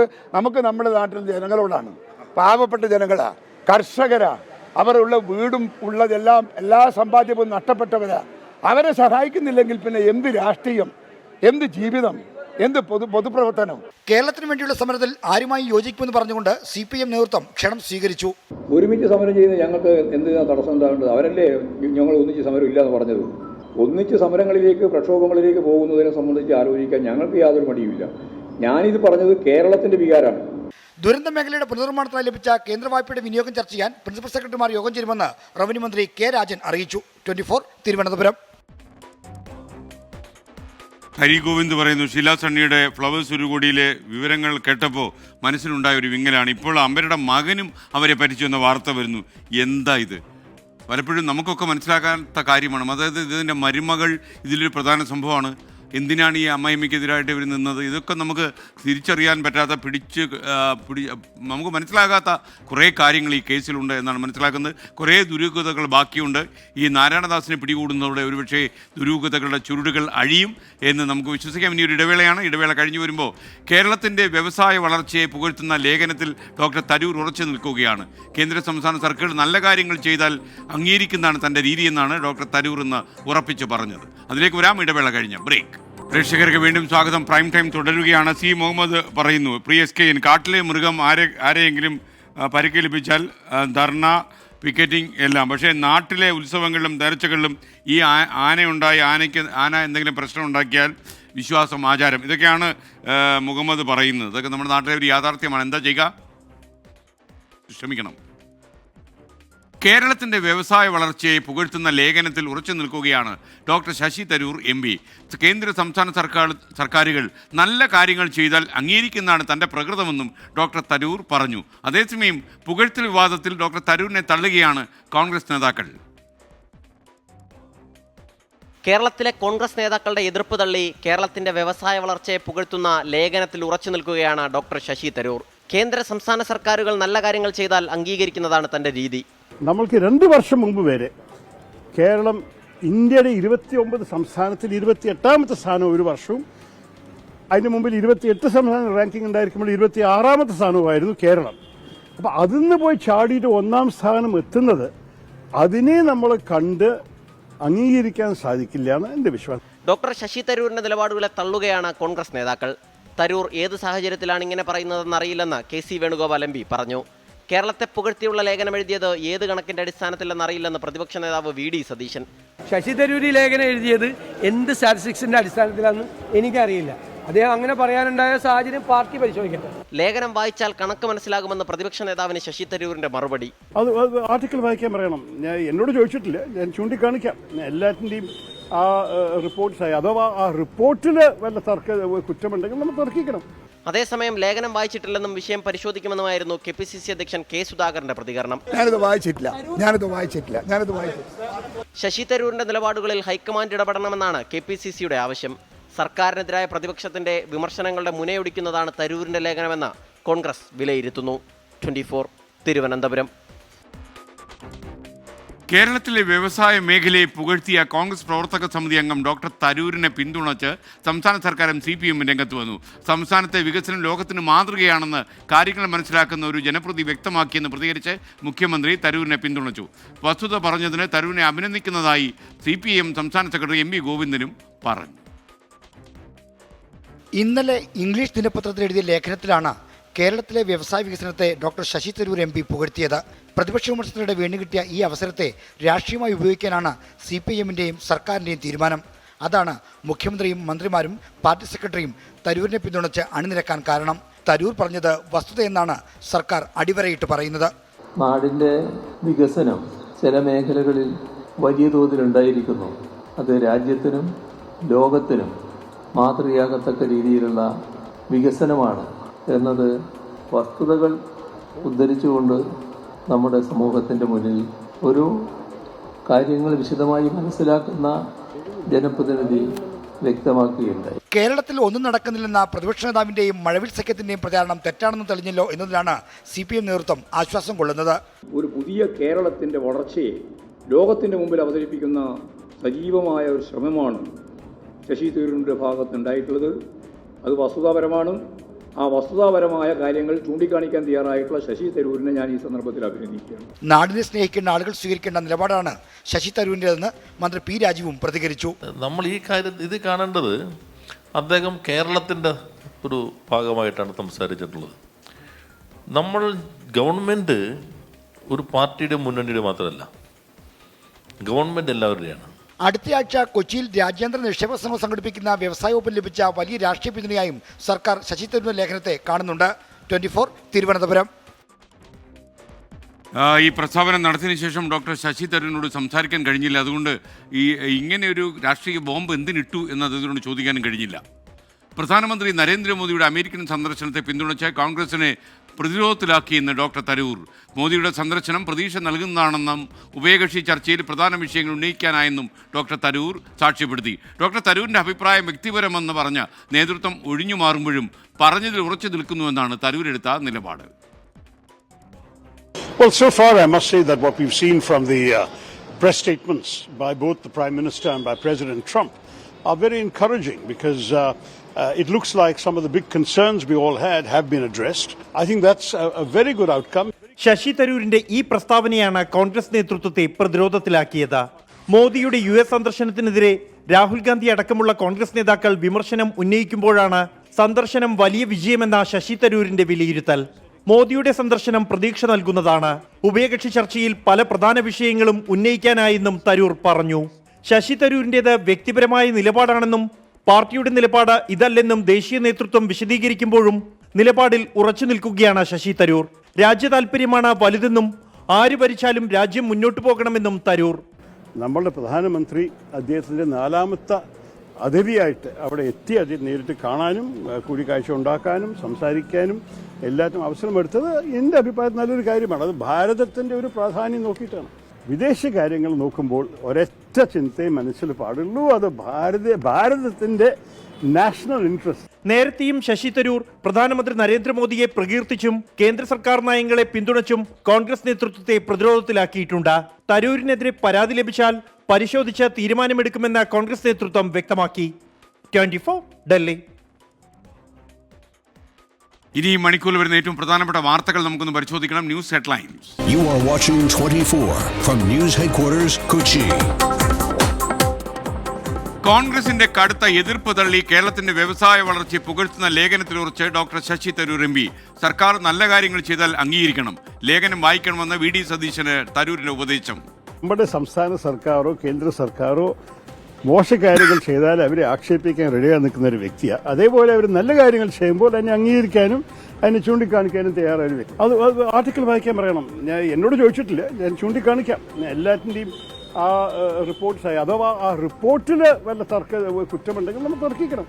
നമ്മുടെ നാട്ടിൽ ജനങ്ങളോടാണ്. പാവപ്പെട്ട ജനങ്ങളാ, കർഷകരാ, അവരുള്ള വീടും ഉള്ളതെല്ലാം എല്ലാ സമ്പാദ്യവും നഷ്ടപ്പെട്ടവരാ. അവരെ സഹായിക്കുന്നില്ലെങ്കിൽ പിന്നെ എന്ത് രാഷ്ട്രീയം, എന്ത് ജീവിതം, എന്ത് പൊതുപ്രവർത്തനം? കേരളത്തിന് വേണ്ടിയുള്ള സമരത്തിൽ ആരുമായി യോജിക്കുമെന്ന് പറഞ്ഞുകൊണ്ട് CPM നേതൃത്വം ക്ഷണം സ്വീകരിച്ചു. ഒരുമിച്ച് സമരം ചെയ്യുന്ന ഞങ്ങൾക്ക് എന്തിനാ തടസ്സം ഉണ്ടാകേണ്ടത്? അവരല്ലേ ഞങ്ങൾ ഒന്നിച്ച് സമരം ഇല്ലാന്ന് പറഞ്ഞത്. ഒന്നിച്ച് സമരങ്ങളിലേക്ക് പ്രക്ഷോഭങ്ങളിലേക്ക് പോകുന്നതിനെ സംബന്ധിച്ച് ആലോചിക്കാൻ ഞങ്ങൾക്ക് യാതൊരു മടിയുമില്ല. ഞാനിത് പറഞ്ഞത് കേരളത്തിന്റെ വികാരമാണ്. ദുരന്ത മേഖലയുടെ പുനർനിർമ്മാണത്തിനായി ലഭിച്ച കേന്ദ്ര വായ്പയുടെ വിനിയോഗം ചർച്ച ചെയ്യാൻ പ്രിൻസിപ്പൽ സെക്രട്ടറിമാർ യോഗം ചേരുമെന്ന് റവന്യൂ മന്ത്രി K രാജൻ അറിയിച്ചു. 24 തിരുവനന്തപുരം. ഹരി ഗോവിന്ദ് പറയുന്നു, ഷീലാ സണ്ണിയുടെ ഫ്ലവേഴ്സ് ഉരുകോടിയിലെ വിവരങ്ങൾ കേട്ടപ്പോൾ മനസ്സിലുണ്ടായ ഒരു വിങ്ങലാണ്. ഇപ്പോൾ അമ്പരുടെ മകനും അവരെ പറ്റിച്ചു എന്ന വാർത്ത വരുന്നു. എന്താ ഇത്? പലപ്പോഴും നമുക്കൊക്കെ മനസ്സിലാക്കാത്ത കാര്യമാണ്. അതായത് ഇതിൻ്റെ മരുമകൾ ഇതിലൊരു പ്രധാന സംഭവമാണ്. എന്തിനാണ് ഈ അമ്മായിമ്മയ്ക്കെതിരായിട്ട് ഇവർ നിന്നത്? ഇതൊക്കെ നമുക്ക് തിരിച്ചറിയാൻ പറ്റാത്ത നമുക്ക് മനസ്സിലാകാത്ത കുറേ കാര്യങ്ങൾ ഈ കേസിലുണ്ട് എന്നാണ് മനസ്സിലാക്കുന്നത്. കുറേ ദുരൂഹതകൾ ബാക്കിയുണ്ട്. ഈ നാരായണദാസിനെ പിടികൂടുന്നതോടെ ഒരുപക്ഷെ ദുരൂഹതകളുടെ ചുരുടുകൾ അഴിയും എന്ന് നമുക്ക് വിശ്വസിക്കാം. ഇനി ഒരു ഇടവേളയാണ്. ഇടവേള കഴിഞ്ഞു വരുമ്പോൾ കേരളത്തിൻ്റെ വ്യവസായ വളർച്ചയെ പുകഴ്ത്തുന്ന ലേഖനത്തിൽ ഡോക്ടർ തരൂർ ഉറച്ചു നിൽക്കുകയാണ്. കേന്ദ്ര സംസ്ഥാന സർക്കാർ നല്ല കാര്യങ്ങൾ ചെയ്താൽ അംഗീകരിക്കുന്നതാണ് തൻ്റെ രീതിയെന്നാണ് ഡോക്ടർ തരൂർ എന്ന് ഉറപ്പിച്ച് പറഞ്ഞത്. അതിലേക്ക് വരാം ഇടവേള കഴിഞ്ഞ ബ്രേക്ക്. പ്രേക്ഷകർക്ക് വീണ്ടും സ്വാഗതം. പ്രൈം ടൈം തുടരുകയാണ്. സി മുഹമ്മദ് പറയുന്നു, പ്രിയ SKN, കാട്ടിലെ മൃഗം ആരെയെങ്കിലും പരിക്കേൽപ്പിച്ചാൽ ധർണ, പിക്കറ്റിംഗ് എല്ലാം. പക്ഷേ നാട്ടിലെ ഉത്സവങ്ങളിലും നേർച്ചകളിലും ഈ ആന എന്തെങ്കിലും പ്രശ്നം ഉണ്ടാക്കിയാൽ വിശ്വാസം, ആചാരം, ഇതൊക്കെയാണ് മുഹമ്മദ് പറയുന്നത്. ഇതൊക്കെ നമ്മുടെ നാട്ടിലെ ഒരു യാഥാർത്ഥ്യമാണ്. എന്താ ചെയ്യുക? ക്ഷമിക്കണം. കേരളത്തിൻ്റെ വ്യവസായ വളർച്ചയെ പുകഴ്ത്തുന്ന ലേഖനത്തിൽ ഉറച്ചു നിൽക്കുകയാണ് ഡോക്ടർ ശശി തരൂർ MP. കേന്ദ്ര സംസ്ഥാന സർക്കാരുകൾ നല്ല കാര്യങ്ങൾ ചെയ്താൽ അംഗീകരിക്കുന്നതാണ് തൻ്റെ പ്രകൃതമെന്നും ഡോക്ടർ തരൂർ പറഞ്ഞു. അതേസമയം പുകഴ്ത്തൽ വിവാദത്തിൽ ഡോക്ടർ തരൂരിനെ തള്ളുകയാണ് കോൺഗ്രസ് നേതാക്കൾ. കേരളത്തിലെ കോൺഗ്രസ് നേതാക്കളുടെ എതിർപ്പ് തള്ളി കേരളത്തിന്റെ വ്യവസായ വളർച്ചയെ പുകഴ്ത്തുന്ന ലേഖനത്തിൽ ഉറച്ചു നിൽക്കുകയാണ് ഡോക്ടർ ശശി തരൂർ. കേന്ദ്ര സംസ്ഥാന സർക്കാരുകൾ നല്ല കാര്യങ്ങൾ ചെയ്താൽ അംഗീകരിക്കുന്നതാണ് തൻ്റെ രീതി. നമ്മൾക്ക് 2 വർഷം മുമ്പ് വരെ കേരളം ഇന്ത്യയുടെ 29 സംസ്ഥാനത്തിൽ 28ാമത്തെ സ്ഥാനം ഒരു വർഷവും, അതിന് മുമ്പിൽ 28 സംസ്ഥാന റാങ്കിങ് ഉണ്ടായിരിക്കുമ്പോൾ 26ാമത്തെ സ്ഥാനവുമായിരുന്നു കേരളം. അപ്പോൾ അതിന്ന് പോയി ചാടിയിട്ട് 1ാം സ്ഥാനം എത്തുന്നത് അതിനെ നമ്മൾ കണ്ട് അംഗീകരിക്കാൻ സാധിക്കില്ല എന്ന് എൻ്റെ വിശ്വാസം. ഡോക്ടർ ശശി തരൂരിന്റെ നിലപാടുകളെ തള്ളുകയാണ് കോൺഗ്രസ് നേതാക്കൾ. തരൂർ ഏത് സാഹചര്യത്തിലാണ് ഇങ്ങനെ പറയുന്നതെന്ന് അറിയില്ലെന്ന് KC വേണുഗോപാൽ MP പറഞ്ഞു. കേരളത്തെ പുകഴ്ത്തിയുള്ള ലേഖനം എഴുതിയത് ഏത് കണക്കിന്റെ അടിസ്ഥാനത്തിലെന്നറിയില്ലെന്ന് പ്രതിപക്ഷ നേതാവ് വി ഡി സതീശൻ. ശശി തരൂർ ഈ ലേഖനം എഴുതിയത് എന്ത് സ്റ്റാറ്റിസ്റ്റിക്സിന്റെ അടിസ്ഥാനത്തിലാണെന്ന് എനിക്കറിയില്ല. അദ്ദേഹം അങ്ങനെ പറയാനുണ്ടായ സാഹചര്യം പാർട്ടി പരിശോധിക്കട്ടെ. ലേഖനം വായിച്ചാൽ കണക്ക് മനസ്സിലാകുമെന്ന് പ്രതിപക്ഷ നേതാവിന് ശശി തരൂരിന്റെ മറുപടി. അത് ആർട്ടിക്കിൾ വായിക്കാൻ പറയണം. ഞാൻ എന്നോട് ചോദിച്ചിട്ടില്ല, ഞാൻ ചൂണ്ടിക്കാണിക്കാം. എല്ലാറ്റിൻ്റെയും ആ റിപ്പോർട്ട്സായി അഥവാ ആ റിപ്പോർട്ടിൽ വല്ല കുറ്റമുണ്ടെങ്കിൽ നമ്മൾ തർക്കിക്കണം. അതേസമയം ലേഖനം വായിച്ചിട്ടില്ലെന്നും വിഷയം പരിശോധിക്കുമെന്നുമായിരുന്നു KPCC അധ്യക്ഷൻ K സുധാകരന്റെ പ്രതികരണം. ഞാനിത് വായിച്ചിട്ടില്ല. ശശി തരൂരിന്റെ നിലപാടുകളിൽ ഹൈക്കമാൻഡ് ഇടപെടണമെന്നാണ് KPCCയുടെ ആവശ്യം. സർക്കാരിനെതിരായ പ്രതിപക്ഷത്തിന്റെ വിമർശനങ്ങളുടെ മുനയൊടിക്കുന്നതാണ് തരൂരിന്റെ ലേഖനമെന്ന് കോൺഗ്രസ് വിലയിരുത്തുന്നു. 24 തിരുവനന്തപുരം. കേരളത്തിലെ വ്യവസായ മേഖലയെ പുകഴ്ത്തിയ കോൺഗ്രസ് പ്രവർത്തക സമിതി അംഗം ഡോക്ടർ തരൂരിനെ പിന്തുണച്ച് സംസ്ഥാന സർക്കാരും CPM രംഗത്ത് വന്നു. സംസ്ഥാനത്തെ വികസനം ലോകത്തിന് മാതൃകയാണെന്ന് കാര്യങ്ങൾ മനസ്സിലാക്കുന്ന ഒരു ജനപ്രതി വ്യക്തമാക്കിയെന്ന് പ്രതികരിച്ച് മുഖ്യമന്ത്രി തരൂരിനെ പിന്തുണച്ചു. വസ്തുത പറഞ്ഞതിന് തരൂരിനെ അഭിനന്ദിക്കുന്നതായി CPM സംസ്ഥാന സെക്രട്ടറി MV ഗോവിന്ദനും പറഞ്ഞു. ഇന്നലെ ഇംഗ്ലീഷ് ദിനപത്രത്തിൽ എഴുതിയ ലേഖനത്തിലാണ് കേരളത്തിലെ വ്യവസായ വികസനത്തെ ഡോക്ടർ ശശി തരൂർ MP പുകഴ്ത്തിയത്. പ്രതിപക്ഷ വിമർശനത്തിനിടെ വീണ്ടുകിട്ടിയ ഈ അവസരത്തെ രാഷ്ട്രീയമായി ഉപയോഗിക്കാനാണ് CPMന്റെയും സർക്കാരിൻ്റെയും തീരുമാനം. അതാണ് മുഖ്യമന്ത്രിയും മന്ത്രിമാരും പാർട്ടി സെക്രട്ടറിയും തരൂരിനെ പിന്തുണച്ച് അണിനിരക്കാൻ കാരണം. തരൂർ പറഞ്ഞത് വസ്തുതയെന്നാണ് സർക്കാർ അടിവരയിട്ട് പറയുന്നത്. നാടിൻ്റെ വികസനം ചില മേഖലകളിൽ വലിയ തോതിലുണ്ടായിരിക്കുന്നു. അത് രാജ്യത്തിനും ലോകത്തിനും മാതൃകയാകത്തക്ക രീതിയിലുള്ള വികസനമാണ് എന്നത് വസ്തുതകൾ ഉദ്ധരിച്ചുകൊണ്ട് നമ്മുടെ സമൂഹത്തിൻ്റെ മുന്നിൽ ഒരു കാര്യങ്ങൾ വിശദമായി മനസ്സിലാക്കുന്ന ജനപ്രതിനിധി വ്യക്തമാക്കുകയുണ്ടായി. കേരളത്തിൽ ഒന്നും നടക്കുന്നില്ലെന്ന പ്രതിപക്ഷ നേതാവിൻ്റെയും മഴവിൽ സഖ്യത്തിൻ്റെയും പ്രചാരണം തെറ്റാണെന്ന് തെളിഞ്ഞല്ലോ എന്നതിലാണ് CPM നേതൃത്വം ആശ്വാസം കൊള്ളുന്നത്. ഒരു പുതിയ കേരളത്തിൻ്റെ വളർച്ചയെ ലോകത്തിൻ്റെ മുമ്പിൽ അവതരിപ്പിക്കുന്ന സജീവമായ ഒരു ശ്രമമാണ് ശശി തരൂരിൻ്റെ ഭാഗത്തുണ്ടായിട്ടുള്ളത്. അത് വസ്തുതാപരമാണ്. ആ വസ്തുതാപരമായ കാര്യങ്ങൾ ചൂണ്ടിക്കാണിക്കാൻ തയ്യാറായിട്ടുള്ള ശശി തരൂരിനെ ഞാൻ ഈ സന്ദർഭത്തിൽ അഭിനന്ദിക്കുകയാണ്. നാടിനെ സ്നേഹിക്കേണ്ട ആളുകൾ സ്വീകരിക്കേണ്ട നിലപാടാണ് ശശി തരൂരിൻ്റെതെന്ന് മന്ത്രി P രാജീവും പ്രതികരിച്ചു. നമ്മൾ ഈ കാര്യം ഇത് കാണേണ്ടത് അദ്ദേഹം കേരളത്തിൻ്റെ ഒരു ഭാഗമായിട്ടാണ് സംസാരിച്ചിട്ടുള്ളത്. നമ്മൾ ഗവൺമെൻറ് ഒരു പാർട്ടിയുടെ മുന്നണിയുടെ മാത്രമല്ല, ഗവൺമെൻറ് എല്ലാവരുടെയാണ്. അടുത്തയാഴ്ച കൊച്ചിയിൽ രാജ്യാന്തര നിക്ഷേപ സംഘം സംഘടിപ്പിക്കുന്ന വ്യവസായ വകുപ്പിൽ ലഭിച്ച വലിയ രാഷ്ട്രീയ പിന്തുണയായും സർക്കാർ ശശി തരൂരിന്റെ ലേഖനത്തെ കാണുന്നുണ്ട്. 24 തിരുവനന്തപുരം. ഈ പ്രസ്താവന നടത്തിയതിനു ശേഷം ഡോക്ടർ ശശി തരൂരിനോട് സംസാരിക്കാൻ കഴിഞ്ഞില്ല. അതുകൊണ്ട് ഇങ്ങനെ ഒരു രാഷ്ട്രീയ ബോംബ് എന്തിനിട്ടു എന്ന് അദ്ദേഹത്തിനോട് ചോദിക്കാനും കഴിഞ്ഞില്ല. പ്രധാനമന്ത്രി നരേന്ദ്രമോദിയുടെ അമേരിക്കൻ സന്ദർശനത്തെ പിന്തുണച്ച് കോൺഗ്രസിനെ പ്രതിരോധത്തിലാക്കിയെന്ന് ഡോക്ടർ തരൂർ. മോദിയുടെ സന്ദർശനം പ്രതീക്ഷ നൽകുന്നതാണെന്നും ഉഭയകക്ഷി ചർച്ചയിൽ പ്രധാന വിഷയങ്ങൾ ഉന്നയിക്കാനായെന്നും ഡോക്ടർ തരൂർ സാക്ഷ്യപ്പെടുത്തി. ഡോക്ടർ തരൂരിൻ്റെ അഭിപ്രായം വ്യക്തിപരമെന്ന് പറഞ്ഞ നേതൃത്വം ഒഴിഞ്ഞു മാറുമ്പോഴും പറഞ്ഞതിൽ ഉറച്ചു നിൽക്കുന്നുവെന്നാണ് തരൂരെടുത്ത നിലപാട്. Well, so far I must say that what we've seen from the press statements by both the Prime Minister and by President Trump are very encouraging because it looks like some of the big concerns we all had have been addressed. I think that's a very good outcome. Sasi തരൂരിന്റെ ഈ പ്രസ്താവനയാണ് കോൺഗ്രസ് നേതൃത്വത്തെ പ്രതിരോധത്തിലാക്കിയത്. മോദിയുടെ US സന്ദർശനത്തിനെതിരെ രാഹുൽ ഗാന്ധി അടക്കമുള്ള കോൺഗ്രസ് നേതാക്കൾ വിമർശനം ഉന്നയിക്കുമ്പോഴാണ് സന്ദർശനം വലിയ വിജയമെന്ന ശശി തരൂരിന്റെ വിലയിരുത്തൽ. മോദിയുടെ സന്ദർശനം പ്രതീക്ഷ നൽകുന്നതാണ്. ഉഭയകക്ഷി ചർച്ചയിൽ പല പ്രധാന വിഷയങ്ങളും ഉന്നയിക്കാനായെന്നും തരൂർ പറഞ്ഞു. ശശി തരൂരിന്റേത് വ്യക്തിപരമായ നിലപാടാണെന്നും പാർട്ടിയുടെ നിലപാട് ഇതല്ലെന്നും ദേശീയ നേതൃത്വം വിശദീകരിക്കുമ്പോഴും നിലപാടിൽ ഉറച്ചു നിൽക്കുകയാണ് ശശി തരൂർ. രാജ്യ താൽപര്യമാണ് വലുതെന്നും ആര് ഭരിച്ചാലും രാജ്യം മുന്നോട്ട് പോകണമെന്നും തരൂർ. നമ്മളുടെ പ്രധാനമന്ത്രി അദ്ദേഹത്തിൻ്റെ 4ാമത്തെ അതിഥിയായിട്ട് അവിടെ എത്തി അദ്ദേഹം നേരിട്ട് കാണാനും കൂടിക്കാഴ്ച ഉണ്ടാക്കാനും സംസാരിക്കാനും എല്ലാത്തിനും അവസരമെടുത്തത് എൻ്റെ അഭിപ്രായത്തിൽ നല്ലൊരു കാര്യമാണ്. അത് ഭാരതത്തിൻ്റെ ഒരു പ്രാധാന്യം നോക്കിയിട്ടാണ്. വിദേശ കാര്യങ്ങൾ നോക്കുമ്പോൾ ഒരൊറ്റ ചിന്തയെ മനസ്സിൽ പാടുള്ളൂ, അത് ഭാരതത്തിൻ്റെ നാഷണൽ ഇൻട്രസ്റ്റ്. നേരത്തെയും ശശി തരൂർ പ്രധാനമന്ത്രി നരേന്ദ്രമോദിയെ പ്രകീർത്തിച്ചും കേന്ദ്ര സർക്കാർ നയങ്ങളെ പിന്തുണച്ചും കോൺഗ്രസ് നേതൃത്വത്തെ പ്രതിരോധത്തിലാക്കിയിട്ടുണ്ട്. തരൂരിനെതിരെ പരാതി ലഭിച്ചാൽ പരിശോധിച്ച് തീരുമാനമെടുക്കുമെന്ന് കോൺഗ്രസ് നേതൃത്വം വ്യക്തമാക്കി. 24 ഡൽഹി. ഇനി മണിക്കൂറിൽ വരുന്ന ഏറ്റവും പ്രധാനപ്പെട്ട വാർത്തകൾ നമുക്കൊന്ന് പരിശോധിക്കണം. News headlines. You are watching 24 from News Headquarters, Kochi. കോൺഗ്രസിന്റെ കടുത്ത എതിർപ്പ് തള്ളി കേരളത്തിന്റെ വ്യവസായ വളർച്ചയെ പുകഴ്ത്തുന്ന ലേഖനത്തിലുറച്ച് doctor Shashi Tharoor M P. സർക്കാർ നല്ല കാര്യങ്ങൾ ചെയ്താൽ അംഗീകരിക്കണം, ലേഖനം വായിക്കണമെന്ന് വി.ഡി. സതീശന് തരൂരിന്റെ ഉപദേശം. നമ്മുടെ സംസ്ഥാന സർക്കാരോ കേന്ദ്ര സർക്കാരോ മോശകാര്യങ്ങൾ ചെയ്താൽ അവരെ ആക്ഷേപിക്കാൻ റെഡിയായി നിൽക്കുന്ന ഒരു വ്യക്തിയാണ്. അതേപോലെ അവർ നല്ല കാര്യങ്ങൾ ചെയ്യുമ്പോൾ അതിനെ അംഗീകരിക്കാനും അതിനെ ചൂണ്ടിക്കാണിക്കാനും തയ്യാറായ വ്യക്തി. അത് ആർട്ടിക്കിൾ വായിക്കാൻ പറയണം. ഞാൻ എന്നോട് ചോദിച്ചിട്ടില്ല, ഞാൻ ചൂണ്ടിക്കാണിക്കാം. എല്ലാറ്റിൻ്റെയും ആ റിപ്പോർട്ട്സ് അഥവാ ആ റിപ്പോർട്ടിൽ വല്ല കുറ്റമുണ്ടെങ്കിൽ നമ്മൾ തർക്കിക്കണം.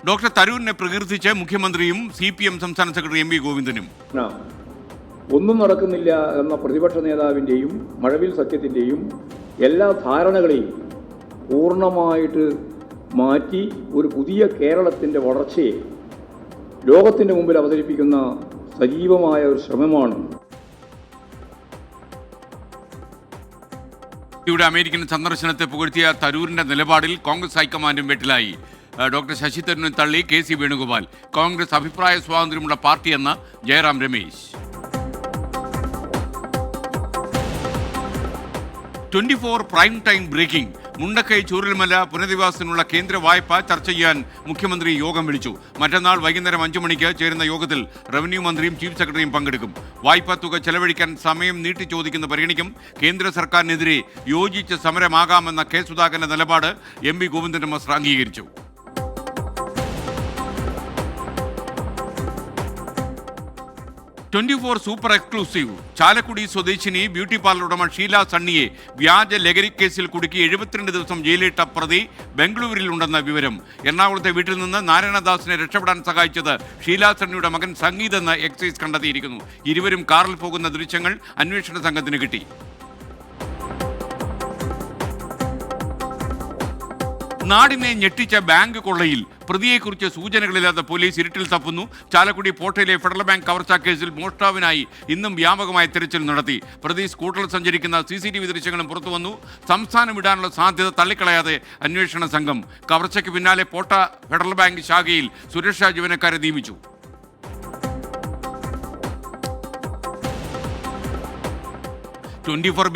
ഡോക്ടർ തരൂരിനെ പ്രകീർത്തിച്ച് മുഖ്യമന്ത്രിയും CPM സംസ്ഥാന സെക്രട്ടറി MV ഗോവിന്ദനും. ഒന്നും നടക്കുന്നില്ല എന്ന പ്രതിപക്ഷ നേതാവിൻ്റെയും മഴവിൽ സത്യത്തിൻ്റെയും എല്ലാ ധാരണകളെയും പൂർണ്ണമായിട്ട് മാറ്റി ഒരു പുതിയ കേരളത്തിൻ്റെ വളർച്ചയെ ലോകത്തിൻ്റെ മുമ്പിൽ അവതരിപ്പിക്കുന്ന സജീവമായ ഒരു ശ്രമമാണ്. അമേരിക്കൻ സന്ദർശനത്തെ പുകഴ്ത്തിയ തരൂരിന്റെ നിലപാടിൽ കോൺഗ്രസ് ഹൈക്കമാൻഡും വെട്ടിലായി. ഡോക്ടർ ശശി തരൂരിനെ തള്ളി KC വേണുഗോപാൽ. കോൺഗ്രസ് അഭിപ്രായ സ്വാതന്ത്ര്യമുള്ള പാർട്ടിയെന്ന് Jairam Ramesh. 24 prime time breaking. Mundakkai Chooralmala പുനരധിവാസത്തിനുള്ള കേന്ദ്ര വായ്പ ചർച്ച ചെയ്യാൻ മുഖ്യമന്ത്രി യോഗം വിളിച്ചു. മറ്റന്നാൾ വൈകുന്നേരം 5 മണിക്ക് ചേരുന്ന യോഗത്തിൽ റവന്യൂ മന്ത്രിയും ചീഫ് സെക്രട്ടറിയും പങ്കെടുക്കും. വായ്പാ തുക ചെലവഴിക്കാൻ സമയം നീട്ടി ചോദിക്കുന്ന പരിഗണിക്കും. കേന്ദ്ര സർക്കാരിനെതിരെ യോജിച്ച സമരമാകാമെന്ന കെ സുധാകരന്റെ നിലപാട് MV ഗോവിന്ദൻ മാസ്റ്റർ അംഗീകരിച്ചു. 24 സൂപ്പർ എക്സ്ക്ലൂസീവ്. ചാലക്കുടി സ്വദേശിനി ബ്യൂട്ടി പാർലർ ഉടമ ഷീല സണ്ണിയെ വ്യാജ ലഹരി കേസിൽ കുടുക്കി 72 ദിവസം ജയിലിട്ട പ്രതി ബംഗളൂരിലുണ്ടെന്ന വിവരം. എറണാകുളത്തെ വീട്ടിൽ നിന്ന് നാരായണദാസിനെ രക്ഷപ്പെടാൻ സഹായിച്ചത് ഷീല സണ്ണിയുടെ മകൻ സംഗീത് എന്ന് എക്സൈസ് കണ്ടെത്തിയിരിക്കുന്നു. ഇരുവരും കാറിൽ പോകുന്ന ദൃശ്യങ്ങൾ അന്വേഷണ സംഘത്തിന് കിട്ടി. നാടിനെ ഞെട്ടിച്ച ബാങ്ക് കൊള്ളയിൽ പ്രതിയെക്കുറിച്ച് സൂചനകളില്ലാതെ പോലീസ് ഇരുട്ടിൽ തപ്പുന്നു. ചാലക്കുടി പോട്ടയിലെ ഫെഡറൽ ബാങ്ക് കവർച്ചാ കേസിൽ മോഷ്ടാവിനായി ഇന്നും വ്യാപകമായ തെരച്ചിൽ നടത്തി. പ്രതി സ്കൂട്ടറിൽ സഞ്ചരിക്കുന്ന CCTV ദൃശ്യങ്ങളും പുറത്തുവന്നു. സംസ്ഥാനം വിടാനുള്ള സാധ്യത തള്ളിക്കളയാതെ അന്വേഷണ സംഘം. കവർച്ചയ്ക്ക് പിന്നാലെ പോട്ട ഫെഡറൽ ബാങ്ക് ശാഖയിൽ സുരക്ഷാ ജീവനക്കാരെ നിയമിച്ചു.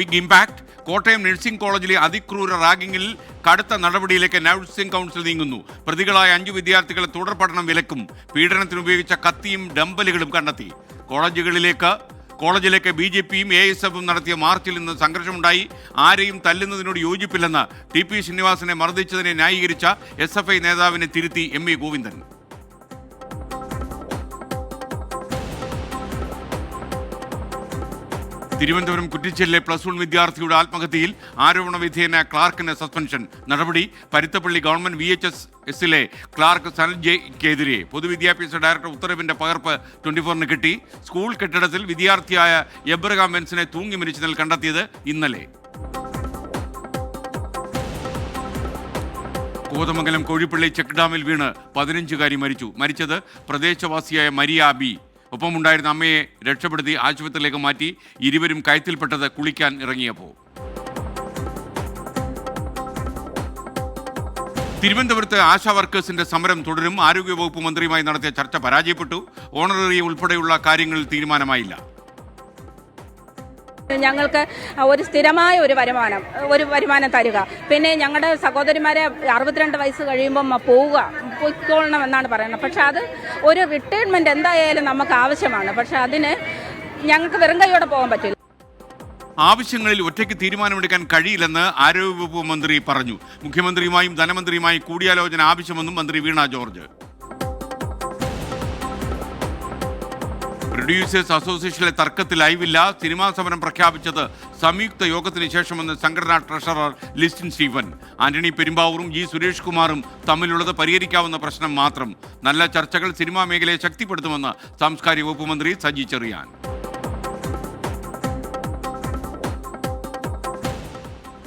Big impact. കോട്ടയം നഴ്സിംഗ് കോളേജിലെ അതിക്രൂര റാഗിങ്ങിൽ കടുത്ത നടപടിയിലേക്ക് നഴ്സിംഗ് കൗൺസിൽ നീങ്ങുന്നു. പ്രതികളായ 5 വിദ്യാർത്ഥികളെ തുടർ പഠനം വിലക്കും. പീഡനത്തിന് ഉപയോഗിച്ച കത്തിയും ഡമ്പലുകളും കണ്ടെത്തി. കോളേജിലേക്ക് BJPയും ASFും നടത്തിയ മാർച്ചിൽ നിന്ന് സംഘർഷമുണ്ടായി. ആരെയും തല്ലുന്നതിനോട് യോജിപ്പില്ലെന്ന് TP ശ്രീനിവാസനെ മർദ്ദിച്ചതിനെ ന്യായീകരിച്ച SFI നേതാവിനെ തിരുത്തി MV ഗോവിന്ദൻ. തിരുവനന്തപുരം കുറ്റിച്ചലിലെ +1 വിദ്യാർത്ഥിയുടെ ആത്മഹത്യയിൽ ആരോപണ വിധേയനായ ക്ലാർക്കിന് സസ്പെൻഷൻ. നടപടി പരുത്തപ്പള്ളി ഗവൺമെന്റ് VHSലെ ക്ലാർക്ക് സനൽജയ്ക്കെതിരെ പൊതുവിദ്യാഭ്യാസ ഡയറക്ടർ ഉത്തരവിന്റെ പകർപ്പ് 24ന് കിട്ടി. സ്കൂൾ കെട്ടിടത്തിൽ വിദ്യാർത്ഥിയായ എബ്രഹാം വെൻസിനെ തൂങ്ങി മരിച്ചതിൽ കണ്ടെത്തിയത് ഇന്നലെ. കോതമംഗലം കോഴിപ്പള്ളി ചെക്ക് ഡാമിൽ വീണ് 15കാരി മരിച്ചു. മരിച്ചത് പ്രദേശവാസിയായ മരിയ ബി. ഒപ്പമുണ്ടായിരുന്ന അമ്മയെ രക്ഷപ്പെടുത്തി ആശുപത്രിയിലേക്ക് മാറ്റി. ഇരുവരും കയത്തിൽപ്പെട്ടത് കുളിക്കാൻ ഇറങ്ങിയപ്പോൾ. തിരുവനന്തപുരത്ത് ആശാ വർക്കേഴ്സിന്റെ സമരം തുടരും. ആരോഗ്യവകുപ്പ് മന്ത്രിയുമായി നടത്തിയ ചർച്ച പരാജയപ്പെട്ടു. ഓണറേറിയം ഉൾപ്പെടെയുള്ള കാര്യങ്ങളിൽ തീരുമാനമായില്ല. ഞങ്ങൾക്ക് ഒരു സ്ഥിരമായ ഒരു വരുമാനം തരിക. പിന്നെ ഞങ്ങളുടെ സഹോദരിമാരെ 62 വയസ്സ് കഴിയുമ്പം പോയിക്കൊള്ളണം എന്നാണ് പറയുന്നത്. പക്ഷെ അത് ഒരു റിട്ടയർമെന്റ് എന്തായാലും നമുക്ക് ആവശ്യമാണ്. പക്ഷെ അതിന് ഞങ്ങൾക്ക് വെറും കൈയോടെ പോകാൻ പറ്റില്ല. ആവശ്യങ്ങളിൽ ഒറ്റയ്ക്ക് തീരുമാനമെടുക്കാൻ കഴിയില്ലെന്ന് ആരോഗ്യവകുപ്പ് മന്ത്രി പറഞ്ഞു. മുഖ്യമന്ത്രിയുമായും ധനമന്ത്രിയുമായും കൂടിയാലോചന ആവശ്യമെന്നും മന്ത്രി വീണ ജോർജ്. പ്രൊഡ്യൂസേഴ്സ് അസോസിയേഷനിലെ തർക്കത്തിൽ അയവില്ല. സിനിമാ സമരം പ്രഖ്യാപിച്ചത് സംയുക്ത യോഗത്തിന് ശേഷമെന്ന് സംഘടനാ ട്രഷറർ ലിസ്റ്റിൻ സ്റ്റീഫൻ. ആന്റണി പെരുമ്പാവൂരും G. സുരേഷ് കുമാറും തമ്മിലുള്ളത് പരിഹരിക്കാവുന്ന പ്രശ്നം മാത്രം. നല്ല ചർച്ചകൾ സിനിമാ മേഖലയെ ശക്തിപ്പെടുത്തുമെന്ന് സാംസ്കാരിക വകുപ്പ് മന്ത്രി സജി ചെറിയാൻ.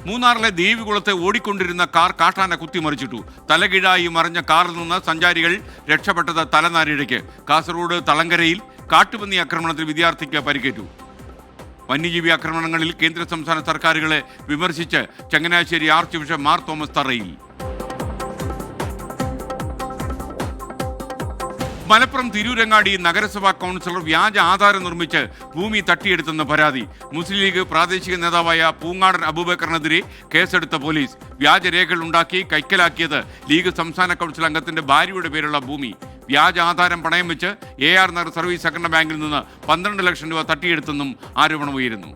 മൂന്നാറിലെ ദേവികുളത്തെ ഓടിക്കൊണ്ടിരുന്ന കാർ കാട്ടാന കുത്തിമറിച്ചിട്ടു. തലകീഴായി മറിഞ്ഞ കാറിൽ നിന്ന് സഞ്ചാരികൾ രക്ഷപ്പെട്ടത് തലനാരിഴയ്ക്ക്. കാസർഗോഡ് തളങ്കരയിൽ കാട്ടുപന്നി ആക്രമണത്തിൽ വിദ്യാർത്ഥിക്ക് പരിക്കേറ്റു. വന്യജീവി ആക്രമണങ്ങളിൽ കേന്ദ്ര സംസ്ഥാന സർക്കാരുകളെ വിമർശിച്ച് Changanassery arch bishop Mar Thomas തറയിൽ. മലപ്പുറം തിരൂരങ്ങാടി നഗരസഭാ കൗൺസിലർ വ്യാജ ആധാരം നിർമ്മിച്ച് ഭൂമി തട്ടിയെടുത്തെന്ന് പരാതി. മുസ്ലിം ലീഗ് പ്രാദേശിക നേതാവായ പൂങ്ങാടൻ അബൂബക്കറിനെതിരെ കേസെടുത്ത പോലീസ്. വ്യാജരേഖകൾ ഉണ്ടാക്കി കൈക്കലാക്കിയത് ലീഗ് സംസ്ഥാന കൗൺസിൽ അംഗത്തിന്റെ ഭാര്യയുടെ പേരുള്ള ഭൂമി. വ്യാജ ആധാരം പണയം വെച്ച് AR നഗർ സർവീസ് സഹകരണ ബാങ്കിൽ നിന്ന് 12 ലക്ഷം രൂപ തട്ടിയെടുത്തെന്നും ആരോപണമുയരുന്നു.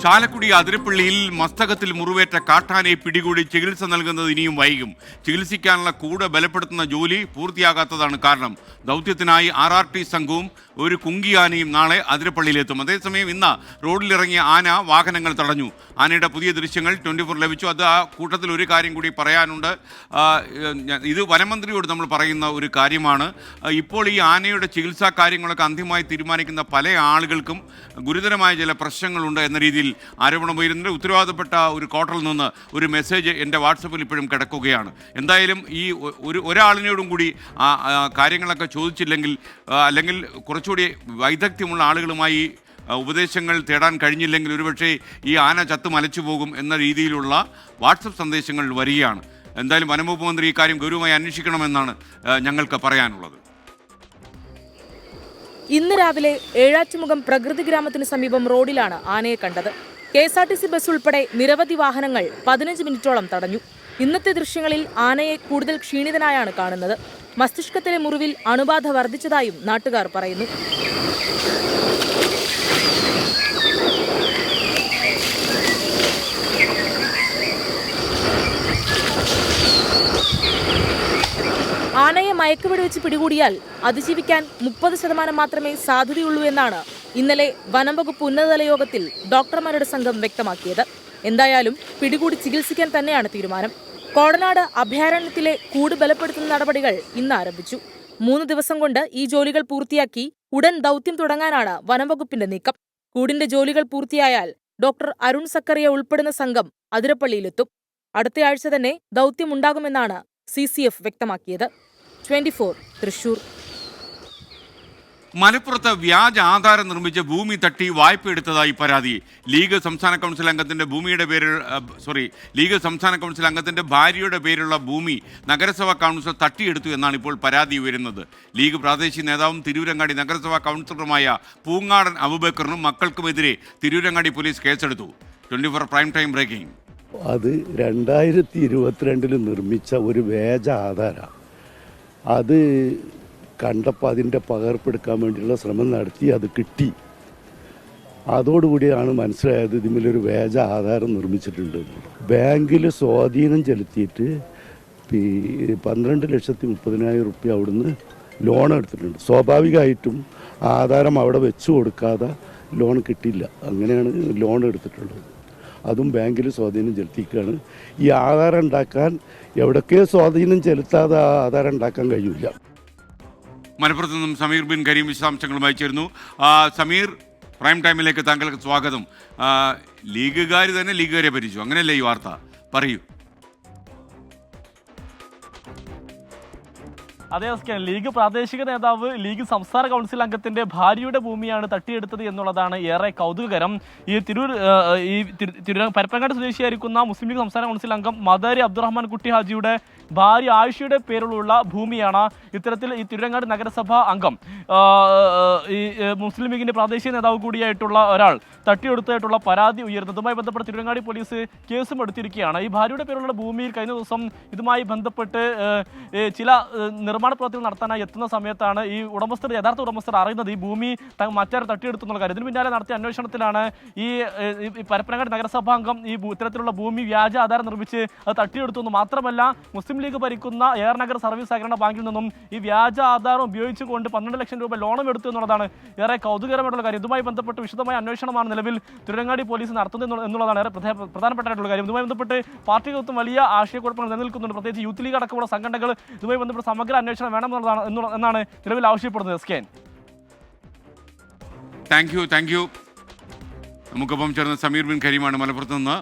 ചാലക്കുടി അതിരപ്പള്ളിയിൽ മസ്തകത്തിൽ മുറിവേറ്റ കാട്ടാനയെ പിടികൂടി ചികിത്സ നൽകുന്നത് ഇനിയും വൈകും. ചികിത്സിക്കാനുള്ള കൂട് ബലപ്പെടുത്തുന്ന ജോലി പൂർത്തിയാകാത്തതാണ് കാരണം. ദൗത്യത്തിനായി RRT സംഘവും ഒരു കുങ്കിയാനയും നാളെ അതിരപ്പള്ളിയിലെത്തും. അതേസമയം ഇന്ന് റോഡിലിറങ്ങിയ ആന വാഹനങ്ങൾ തടഞ്ഞു. ആനയുടെ പുതിയ ദൃശ്യങ്ങൾ 24 ലഭിച്ചു. അത് ആ കൂട്ടത്തിൽ ഒരു കാര്യം കൂടി പറയാനുണ്ട്. ഇത് വനമന്ത്രിയോട് നമ്മൾ പറയുന്ന ഒരു കാര്യമാണ്. ഇപ്പോൾ ഈ ആനയുടെ ചികിത്സാ കാര്യങ്ങളൊക്കെ അന്തിമമായി തീരുമാനിക്കുന്ന പല ആളുകൾക്കും ഗുരുതരമായ ചില പ്രശ്നങ്ങളുണ്ട് എന്ന രീതിയിൽ ആരോപണം ഉയരുന്നുണ്ട്. ഉത്തരവാദപ്പെട്ട ഒരു ക്വാർട്ടറിൽ നിന്ന് ഒരു മെസ്സേജ് എൻ്റെ വാട്സപ്പിൽ ഇപ്പോഴും കിടക്കുകയാണ്. എന്തായാലും ഈ ഒരാളിനോടും കൂടി കാര്യങ്ങളൊക്കെ ചോദിച്ചില്ലെങ്കിൽ അല്ലെങ്കിൽ കുറച്ചുകൂടി വൈദഗ്ധ്യമുള്ള ആളുകളുമായി ഉപദേശങ്ങൾ തേടാൻ കഴിഞ്ഞില്ലെങ്കിൽ ഒരുപക്ഷെ ഈ ആന ചത്തു മലച്ചു പോകും എന്ന രീതിയിലുള്ള വാട്സപ്പ് സന്ദേശങ്ങൾ വരികയാണ്. എന്തായാലും വനംവകുപ്പ് മന്ത്രി ഈ കാര്യം ഗൗരവമായി അന്വേഷിക്കണമെന്നാണ് ഞങ്ങൾക്ക് പറയാനുള്ളത്. ഇന്ന് രാവിലെ ഏഴാറ്റുമുഖം പ്രകൃതി ഗ്രാമത്തിന് സമീപം റോഡിലാണ് ആനയെ കണ്ടത്. KSRTC ബസ് ഉൾപ്പെടെ നിരവധി വാഹനങ്ങൾ 15 മിനിറ്റോളം തടഞ്ഞു. ഇന്നത്തെ ദൃശ്യങ്ങളിൽ ആനയെ കൂടുതൽ ക്ഷീണിതനായാണ് കാണുന്നത്. മസ്തിഷ്കത്തിലെ മുറിവിൽ അണുബാധ വർദ്ധിച്ചതായും നാട്ടുകാർ പറയുന്നു. ആനയെ മയക്കുവെടിവെച്ച് പിടികൂടിയാൽ അതിജീവിക്കാൻ 30% മാത്രമേ സാധ്യതയുള്ളൂ എന്നാണ് ഇന്നലെ വനംവകുപ്പ് ഉന്നതതല യോഗത്തിൽ ഡോക്ടർമാരുടെ സംഘം വ്യക്തമാക്കിയത്. എന്തായാലും പിടികൂടി ചികിത്സിക്കാൻ തന്നെയാണ് തീരുമാനം. കോടനാട് അഭയാരണ്യത്തിലെ കൂട് ബലപ്പെടുത്തുന്ന നടപടികൾ ഇന്ന് ആരംഭിച്ചു. 3 ദിവസം കൊണ്ട് ഈ ജോലികൾ പൂർത്തിയാക്കി ഉടൻ ദൗത്യം തുടങ്ങാനാണ് വനംവകുപ്പിന്റെ നീക്കം. കൂടിന്റെ ജോലികൾ പൂർത്തിയായാൽ ഡോക്ടർ അരുൺ സക്കറിയ ഉൾപ്പെടുന്ന സംഘം അതിരപ്പള്ളിയിലെത്തും. അടുത്തയാഴ്ച തന്നെ ദൗത്യമുണ്ടാകുമെന്നാണ് CCF വ്യക്തമാക്കിയത്. 24 തൃശൂർ. മലപ്പുറത്ത് വ്യാജ ആധാരം നിർമ്മിച്ച് ഭൂമി തട്ടി വായ്പ എടുത്തതായി പരാതി. ലീഗ് സംസ്ഥാന കൗൺസിൽ അംഗത്തിന്റെ ഭാര്യയുടെ പേരുള്ള ഭൂമി നഗരസഭാ കൗൺസിൽ തട്ടിയെടുത്തു എന്നാണ് ഇപ്പോൾ പരാതി ഉയരുന്നത്. ലീഗ് പ്രാദേശിക നേതാവും തിരൂരങ്ങാടി നഗരസഭാ കൗൺസിലറുമായ പൂങ്ങാടൻ അബൂബക്കറിനും മക്കൾക്കുമെതിരെ തിരൂരങ്ങാടി പോലീസ് കേസെടുത്തു. 24 പ്രൈം ടൈം ബ്രേക്കിംഗ്. അത് 2022 നിർമ്മിച്ച ഒരു വ്യാജ ആധാരമാണ്. അത് കണ്ടപ്പോൾ അതിൻ്റെ പകർപ്പെടുക്കാൻ വേണ്ടിയുള്ള ശ്രമം നടത്തി, അത് കിട്ടി. അതോടുകൂടിയാണ് മനസ്സിലായത് ഇതിലൊരു വ്യാജ ആധാരം നിർമ്മിച്ചിട്ടുണ്ട്. ബാങ്കിൽ സ്വാധീനം ചെലുത്തിയിട്ട് 12,30,000 റുപ്യ അവിടുന്ന് ലോൺ എടുത്തിട്ടുണ്ട്. സ്വാഭാവികമായിട്ടും ആധാരം അവിടെ വെച്ച് കൊടുക്കാതെ ലോൺ കിട്ടില്ല. അങ്ങനെയാണ് ലോൺ എടുത്തിട്ടുള്ളത്. അതും ബാങ്കിൽ സ്വാധീനം ചെലുത്തിക്കുകയാണ്. ഈ ആധാരം ഉണ്ടാക്കാൻ എവിടൊക്കെ സ്വാധീനം ചെലുത്താതെ ആ ആധാരം ഉണ്ടാക്കാൻ കഴിയില്ല. മലപ്പുറത്ത് നിന്നും സമീർ ബിൻ കരീം വിശദാംശങ്ങളുമായി ചേരുന്നു. സമീർ, പ്രൈം ടൈമിലേക്ക് താങ്കൾക്ക് സ്വാഗതം. ലീഗുകാർ തന്നെ ലീഗുകാരെ ഭരിച്ചു, അങ്ങനെയല്ലേ ഈ വാർത്ത? പറയൂ. അതേ ലീഗ് പ്രാദേശിക നേതാവ് ലീഗ് സംസ്ഥാന കൗൺസിൽ അംഗത്തിന്റെ ഭാര്യയുടെ ഭൂമിയാണ് തട്ടിയെടുത്തത് എന്നുള്ളതാണ് ഏറെ കൗതുകകരം. ഈ പരപ്പങ്ങാട് സ്വദേശിയായിരിക്കുന്ന മുസ്ലിം ലീഗ് സംസ്ഥാന കൗൺസിൽ അംഗം മദാരി അബ്ദുറഹ്മാൻ കുട്ടി ഹാജിയുടെ ഭാര്യ ആയിഷയുടെ പേരിലുള്ള ഭൂമിയാണ് ഇത്തരത്തിൽ ഈ തിരുരങ്ങാട് നഗരസഭാ അംഗം ഈ മുസ്ലിം ലീഗിന്റെ പ്രാദേശിക നേതാവ് കൂടിയായിട്ടുള്ള ഒരാൾ തട്ടിയെടുത്തായിട്ടുള്ള പരാതി ഉയർന്നതുമായി ബന്ധപ്പെട്ട് തിരുരങ്ങാടി പോലീസ് കേസും എടുത്തിരിക്കുകയാണ്. ഈ ഭാര്യയുടെ പേരിലുള്ള ഭൂമിയിൽ കഴിഞ്ഞ ദിവസം ഇതുമായി ബന്ധപ്പെട്ട് ചില നിർമ്മാണ പ്രവർത്തികൾ നടത്താനായി എത്തുന്ന സമയത്താണ് ഈ യഥാർത്ഥ ഉടമസ്ഥർ അറിയുന്നത് ഈ ഭൂമി മറ്റാർ തട്ടിയെടുത്തു എന്നുള്ള കാര്യം. ഇതിന് പിന്നാലെ നടത്തിയ അന്വേഷണത്തിലാണ് ഈ പരപ്പനങ്ങാടി നഗരസഭാ അംഗം ഈ ഇത്തരത്തിലുള്ള ഭൂമി വ്യാജ ആധാരം നിർമ്മിച്ച് അത് തട്ടിയെടുത്തു എന്ന് മാത്രമല്ല മുസ്ലിം ലീഗ് ഭരിക്കുന്ന AR നഗർ സർവീസ് സഹകരണ ബാങ്കിൽ നിന്നും ഈ വ്യാജ ആധാരം ഉപയോഗിച്ചുകൊണ്ട് 12 ലക്ഷം രൂപ ലോണും എടുത്തു എന്നുള്ളതാണ് ഏറെ കൗതുകകരമായിട്ടുള്ള കാര്യം. ഇതുമായി ബന്ധപ്പെട്ട് വിശദമായ അന്വേഷണമാണ് നിലവിൽ തിരുരങ്ങാടി പോലീസ് നടത്തുന്നത് എന്നുള്ളതാണ് ഏറെ പ്രധാനപ്പെട്ടായിട്ടുള്ള കാര്യം. ഇതുമായി ബന്ധപ്പെട്ട് പാർട്ടികൾക്കും വലിയ ആശയക്കുഴപ്പങ്ങൾ നിലനിൽക്കുന്നുണ്ട്. പ്രത്യേകിച്ച് യൂത്ത് ലീഗ് അടക്കമുള്ള സംഘടനകൾ ഇതുമായി ബന്ധപ്പെട്ട് സമഗ്ര അന്വേഷണം വേണമെന്നാണ് നിലവിൽ ആവശ്യപ്പെടുന്നത്. സ്കാൻ. Thank you. നമുക്കൊപ്പം ചേർന്ന സമീർ ബിൻ കരീമാണ് മലപ്പുറത്ത് നിന്ന്.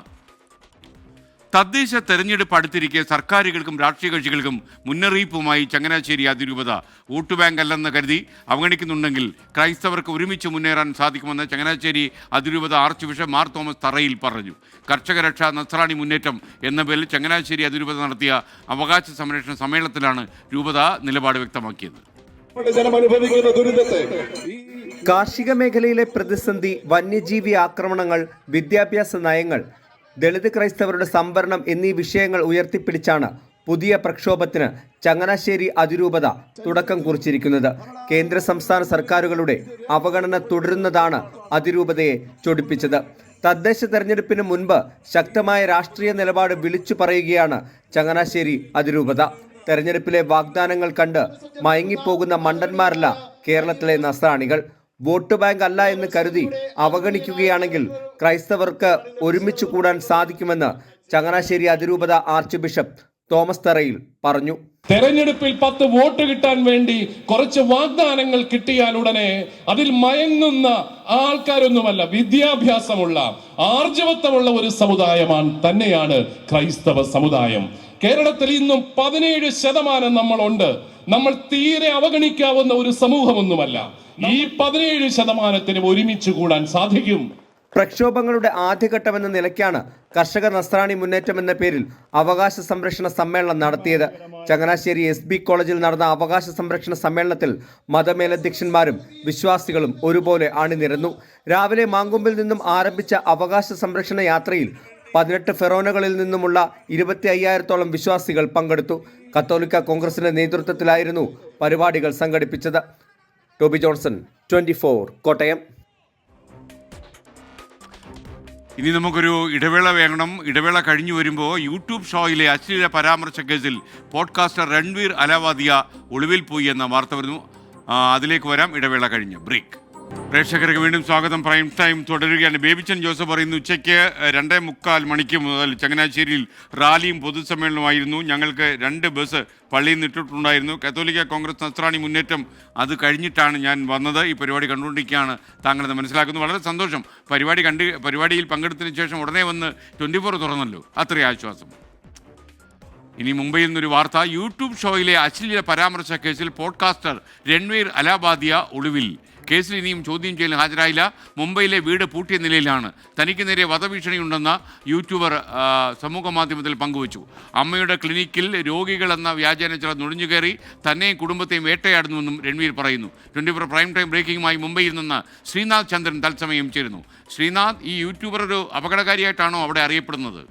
തദ്ദേശ തെരഞ്ഞെടുപ്പ് അടുത്തിരിക്കെ സർക്കാരുകൾക്കും രാഷ്ട്രീയ കക്ഷികൾക്കും മുന്നറിയിപ്പുമായി ചങ്ങനാശ്ശേരി അതിരൂപത വോട്ട് ബാങ്ക് അല്ലെന്ന് കരുതി അവഗണിക്കുന്നുണ്ടെങ്കിൽ ക്രൈസ്തവർക്ക് ഒരുമിച്ച് മുന്നേറാൻ സാധിക്കുമെന്ന് ചങ്ങനാശ്ശേരി അതിരൂപത ആർച്ച് ബിഷപ്പ് മാർ തോമസ് തറയിൽ പറഞ്ഞു. കർഷക രക്ഷ നസ്രാണി മുന്നേറ്റം എന്ന പേരിൽ ചങ്ങനാശ്ശേരി അതിരൂപത നടത്തിയ അവകാശ സംരക്ഷണ സമ്മേളനത്തിലാണ് രൂപത നിലപാട് വ്യക്തമാക്കിയത്. കാർഷിക മേഖലയിലെ പ്രതിസന്ധി, വന്യജീവി ആക്രമണങ്ങൾ, വിദ്യാഭ്യാസ നയങ്ങൾ, ദളിത് ക്രൈസ്തവരുടെ സംവരണം എന്നീ വിഷയങ്ങൾ ഉയർത്തിപ്പിടിച്ചാണ് പുതിയ പ്രക്ഷോഭത്തിന് ചങ്ങനാശ്ശേരി അതിരൂപത തുടക്കം കുറിച്ചിരിക്കുന്നത്. കേന്ദ്ര സംസ്ഥാന സർക്കാരുകളുടെ അവഗണന തുടരുന്നതാണ് അതിരൂപതയെ ചൊടിപ്പിച്ചത്. തദ്ദേശ തെരഞ്ഞെടുപ്പിന് മുൻപ് ശക്തമായ രാഷ്ട്രീയ നിലപാട് വിളിച്ചു പറയുകയാണ് ചങ്ങനാശ്ശേരി അതിരൂപത. തെരഞ്ഞെടുപ്പിലെ വാഗ്ദാനങ്ങൾ കണ്ട് മയങ്ങിപ്പോകുന്ന മണ്ടന്മാരല്ല കേരളത്തിലെ നസ്രാണികൾ. വോട്ട് ബാങ്ക് അല്ല എന്ന് കരുതി അവഗണിക്കുകയാണെങ്കിൽ ക്രൈസ്തവർക്ക് ഒരുമിച്ച് കൂടാൻ സാധിക്കുമെന്ന് ചങ്ങനാശ്ശേരി അതിരൂപത ആർച്ച് ബിഷപ്പ് തോമസ് തറയിൽ പറഞ്ഞു. തെരഞ്ഞെടുപ്പിൽ 10 വോട്ട് കിട്ടാൻ വേണ്ടി കുറച്ച് വാഗ്ദാനങ്ങൾ കിട്ടിയാൽ ഉടനെ അതിൽ മയങ്ങുന്ന ആൾക്കാരൊന്നുമല്ല, വിദ്യാഭ്യാസമുള്ള ആർജവത്വമുള്ള ഒരു സമുദായമാണ് തന്നെയാണ് ക്രൈസ്തവ സമുദായം. കേരളത്തിൽ ഇന്നും 17% നമ്മളുണ്ട്. നമ്മൾ തീരെ അവഗണിക്കാവുന്ന ഒരു സമൂഹമൊന്നുമല്ല. ഈ 17% ഒരുമിച്ച് കൂടാൻ സാധിക്കും. പ്രക്ഷോഭങ്ങളുടെ ആദ്യഘട്ടമെന്ന നിലയ്ക്കാണ് കർഷക നസ്രാണി മുന്നേറ്റം എന്ന പേരിൽ അവകാശ സംരക്ഷണ സമ്മേളനം നടത്തിയത്. ചങ്ങനാശ്ശേരി SB കോളേജിൽ നടന്ന അവകാശ സംരക്ഷണ സമ്മേളനത്തിൽ മതമേലധ്യക്ഷന്മാരും വിശ്വാസികളും ഒരുപോലെ അണിനിരന്നു. രാവിലെ മാങ്കൊമ്പിൽ നിന്നും ആരംഭിച്ച അവകാശ സംരക്ഷണ യാത്രയിൽ 18 ഫെറോനകളിൽ നിന്നുമുള്ള 25,000-ഓളം വിശ്വാസികൾ പങ്കെടുത്തു. കത്തോലിക്ക കോൺഗ്രസിന്റെ നേതൃത്വത്തിലായിരുന്നു പരിപാടികൾ സംഘടിപ്പിച്ചത്. ടോബി ജോൺസൺ, 24 കോട്ടയം. ഇനി നമുക്കൊരു ഇടവേള വേണം. ഇടവേള കഴിഞ്ഞു വരുമ്പോൾ യൂട്യൂബ് ഷോയിലെ അശ്ലീല പരാമർശ കേസിൽ പോഡ്കാസ്റ്റർ രൺവീർ അലാവാദിയ ഒളിവിൽ പോയി എന്ന വാർത്ത വരുന്നു. അതിലേക്ക് വരാം ഇടവേള കഴിഞ്ഞ്. ബ്രേക്ക്. പ്രേക്ഷകർക്ക് വീണ്ടും സ്വാഗതം. പ്രൈം ടൈം തുടരുകയാണ്. ബേബിച്ചൻ ജോസഫ് പറയുന്നു, ഉച്ചയ്ക്ക് 2:45 മണിക്ക് മുതൽ ചങ്ങനാശ്ശേരിയിൽ റാലിയും പൊതുസമ്മേളനമായിരുന്നു. ഞങ്ങൾക്ക് 2 ബസ് പള്ളിയിൽ നിന്ന് ഇട്ടിട്ടുണ്ടായിരുന്നു. കത്തോലിക്ക കോൺഗ്രസ് നസ്രാണി മുന്നേറ്റം അത് കഴിഞ്ഞിട്ടാണ് ഞാൻ വന്നത്. ഈ പരിപാടി കണ്ടുകൊണ്ടിരിക്കുകയാണ് താങ്കളെന്ന് മനസ്സിലാക്കുന്നു. വളരെ സന്തോഷം. പരിപാടിയിൽ പങ്കെടുത്തതിന് ശേഷം ഉടനെ വന്ന് 24 തുറന്നല്ലോ, അത്രയും ആശ്വാസം. ഇനി മുംബൈയിൽ നിന്നൊരു വാർത്ത. യൂട്യൂബ് ഷോയിലെ അശ്ലീല പരാമർശ കേസിൽ പോഡ്കാസ്റ്റർ രൺവീർ അലാവാദിയ ഒളിവിൽ. കേസിൽ ഇനിയും ചോദ്യം ചെയ്യൽ ഹാജരായില്ല. മുംബൈയിലെ വീട് പൂട്ടിയ നിലയിലാണ്. തനിക്ക് നേരെ വധഭീഷണിയുണ്ടെന്ന യൂട്യൂബർ സമൂഹ മാധ്യമത്തിൽ പങ്കുവച്ചു. അമ്മയുടെ ക്ലിനിക്കിൽ രോഗികളെന്ന വ്യാജേന ചിലർ നുഴഞ്ഞുകയറി തന്നെയും കുടുംബത്തെയും വേട്ടയാടുന്നുവെന്നും രൺവീർ പറയുന്നു. 24 പ്രൈം ടൈം ബ്രേക്കിംഗുമായി മുംബൈയിൽ നിന്ന് ശ്രീനാഥ് ചന്ദ്രൻ തത്സമയം ചേരുന്നു. ശ്രീനാഥ്, ഈ യൂട്യൂബർ ഒരു അപകടകാരിയായിട്ടാണോ അവിടെ അറിയപ്പെടുന്നത്?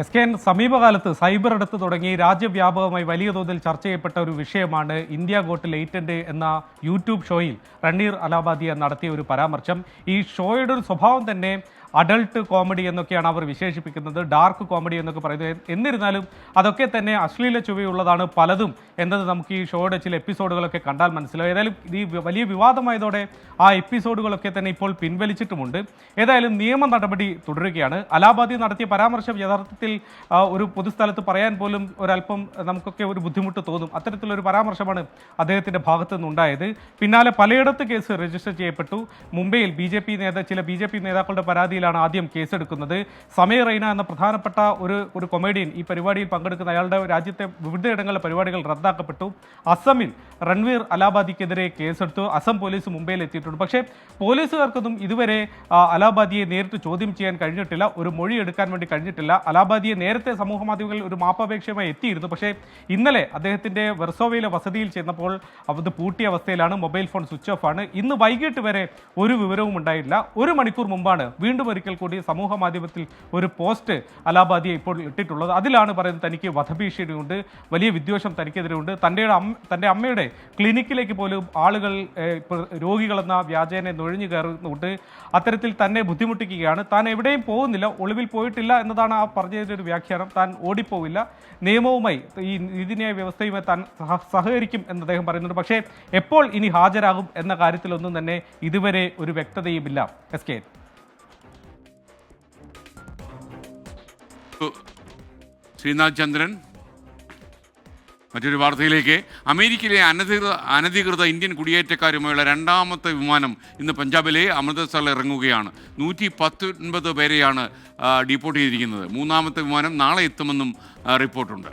SKN സമീപകാലത്ത് സൈബർ അടുത്ത് തുടങ്ങി രാജ്യവ്യാപകമായി വലിയ തോതിൽ ചർച്ച ചെയ്യപ്പെട്ട ഒരു വിഷയമാണ് ഇന്ത്യ ഗോട്ട് ലേറ്റന്റ് എന്ന യൂട്യൂബ് ഷോയിൽ രൺവീർ അലാവാദിയ നടത്തിയ ഒരു പരാമർശം. ഈ ഷോയുടെ ഒരു സ്വഭാവം തന്നെ അഡൾട്ട് കോമഡി എന്നൊക്കെയാണ് അവർ വിശേഷിപ്പിക്കുന്നത്, ഡാർക്ക് കോമഡി എന്നൊക്കെ പറയുന്നത്. എന്നിരുന്നാലും അതൊക്കെ തന്നെ അശ്ലീല ചുവയുള്ളതാണ് പലതും എന്നത് നമുക്ക് ഈ ഷോയുടെ ചില എപ്പിസോഡുകളൊക്കെ കണ്ടാൽ മനസ്സിലാവും. ഏതായാലും ഈ വലിയ വിവാദമായതോടെ ആ എപ്പിസോഡുകളൊക്കെ തന്നെ ഇപ്പോൾ പിൻവലിച്ചിട്ടുമുണ്ട്. ഏതായാലും നിയമ നടപടി തുടരുകയാണ്. അലാവാദിയ നടത്തിയ പരാമർശം യഥാർത്ഥത്തിൽ ഒരു പൊതുസ്ഥലത്ത് പറയാൻ പോലും ഒരല്പം നമുക്കൊക്കെ ഒരു ബുദ്ധിമുട്ട് തോന്നും. അത്തരത്തിലൊരു പരാമർശമാണ് അദ്ദേഹത്തിൻ്റെ ഭാഗത്തു നിന്നുണ്ടായത്. പിന്നാലെ പലയിടത്ത് കേസ് രജിസ്റ്റർ ചെയ്യപ്പെട്ടു. മുംബൈയിൽ ചില ബി ജെ പി നേതാക്കളുടെ പരാതിയിൽ ആദ്യം കേസെടുക്കുന്നത്. സമയ റൈന എന്ന പ്രധാനപ്പെട്ട ഒരു കൊമേഡിയൻ ഈ പരിപാടിയിൽ പങ്കെടുക്കുന്ന അയാളുടെ രാജ്യത്തെ വിവിധയിടങ്ങളിലെ പരിപാടികൾ റദ്ദാക്കപ്പെട്ടു. അസമിൽ രൺവീർ അലാവാദിക്കെതിരെ കേസെടുത്തു. അസം പോലീസ് മുംബൈയിൽ എത്തിയിട്ടുണ്ട്. പക്ഷേ പോലീസുകാർക്കൊന്നും ഇതുവരെ അലാവാദിയെ നേരിട്ട് ചോദ്യം ചെയ്യാൻ കഴിഞ്ഞിട്ടില്ല, ഒരു മൊഴി എടുക്കാൻ വേണ്ടി കഴിഞ്ഞിട്ടില്ല. അലാവാദിയെ നേരത്തെ സമൂഹ മാധ്യമങ്ങളിൽ ഒരു മാപ്പപേക്ഷയുമായി എത്തിയിരുന്നു. പക്ഷേ ഇന്നലെ അദ്ദേഹത്തിൻ്റെ വെർസോവയിലെ വസതിയിൽ ചെന്നപ്പോൾ അത് പൂട്ടിയ അവസ്ഥയിലാണ്. മൊബൈൽ ഫോൺ സ്വിച്ച് ഓഫ് ആണ്. ഇന്ന് വൈകിട്ട് വരെ ഒരു വിവരവും ഉണ്ടായില്ല. 1 മണിക്കൂർ മുമ്പാണ് വീണ്ടും ഒരിക്കൽ കൂടി സമൂഹ മാധ്യമത്തിൽ ഒരു പോസ്റ്റ് അലാവാദിയ ഇപ്പോൾ ഇട്ടിട്ടുള്ളത്. അതിലാണ് പറയുന്നത് തനിക്ക് വധഭീഷണിയുണ്ട്, വലിയ വിദ്വേഷം തനിക്കെതിരെയുണ്ട്. തൻ്റെ അമ്മയുടെ ക്ലിനിക്കിലേക്ക് പോലും ആളുകൾ രോഗികളെന്ന വ്യാജേന നുഴഞ്ഞു കയറുന്നുണ്ട്. അത്തരത്തിൽ തന്നെ ബുദ്ധിമുട്ടിക്കുകയാണ്. താൻ എവിടെയും പോകുന്നില്ല, ഒളിവിൽ പോയിട്ടില്ല എന്നതാണ് ആ പറഞ്ഞതിൻ്റെ ഒരു വ്യാഖ്യാനം. താൻ ഓടിപ്പോവില്ല, നിയമവുമായി ഈ നീതിന്യായ വ്യവസ്ഥയുമായി താൻ സഹകരിക്കും എന്ന് അദ്ദേഹം പറയുന്നുണ്ട്. പക്ഷേ എപ്പോൾ ഇനി ഹാജരാകും എന്ന കാര്യത്തിലൊന്നും തന്നെ ഇതുവരെ ഒരു വ്യക്തതയുമില്ല. SKN. ശ്രീനാഥ് ചന്ദ്രൻ, മറ്റൊരു വാർത്തയിലേക്ക്. അമേരിക്കയിലെ അനധികൃത ഇന്ത്യൻ കുടിയേറ്റക്കാരുമായുള്ള രണ്ടാമത്തെ വിമാനം ഇന്ന് പഞ്ചാബിലെ അമൃത്സറിൽ ഇറങ്ങുകയാണ്. 119 പേരെയാണ് ഡിപ്പോർട്ട് ചെയ്തിരിക്കുന്നത്. മൂന്നാമത്തെ വിമാനം നാളെ എത്തുമെന്നും റിപ്പോർട്ടുണ്ട്.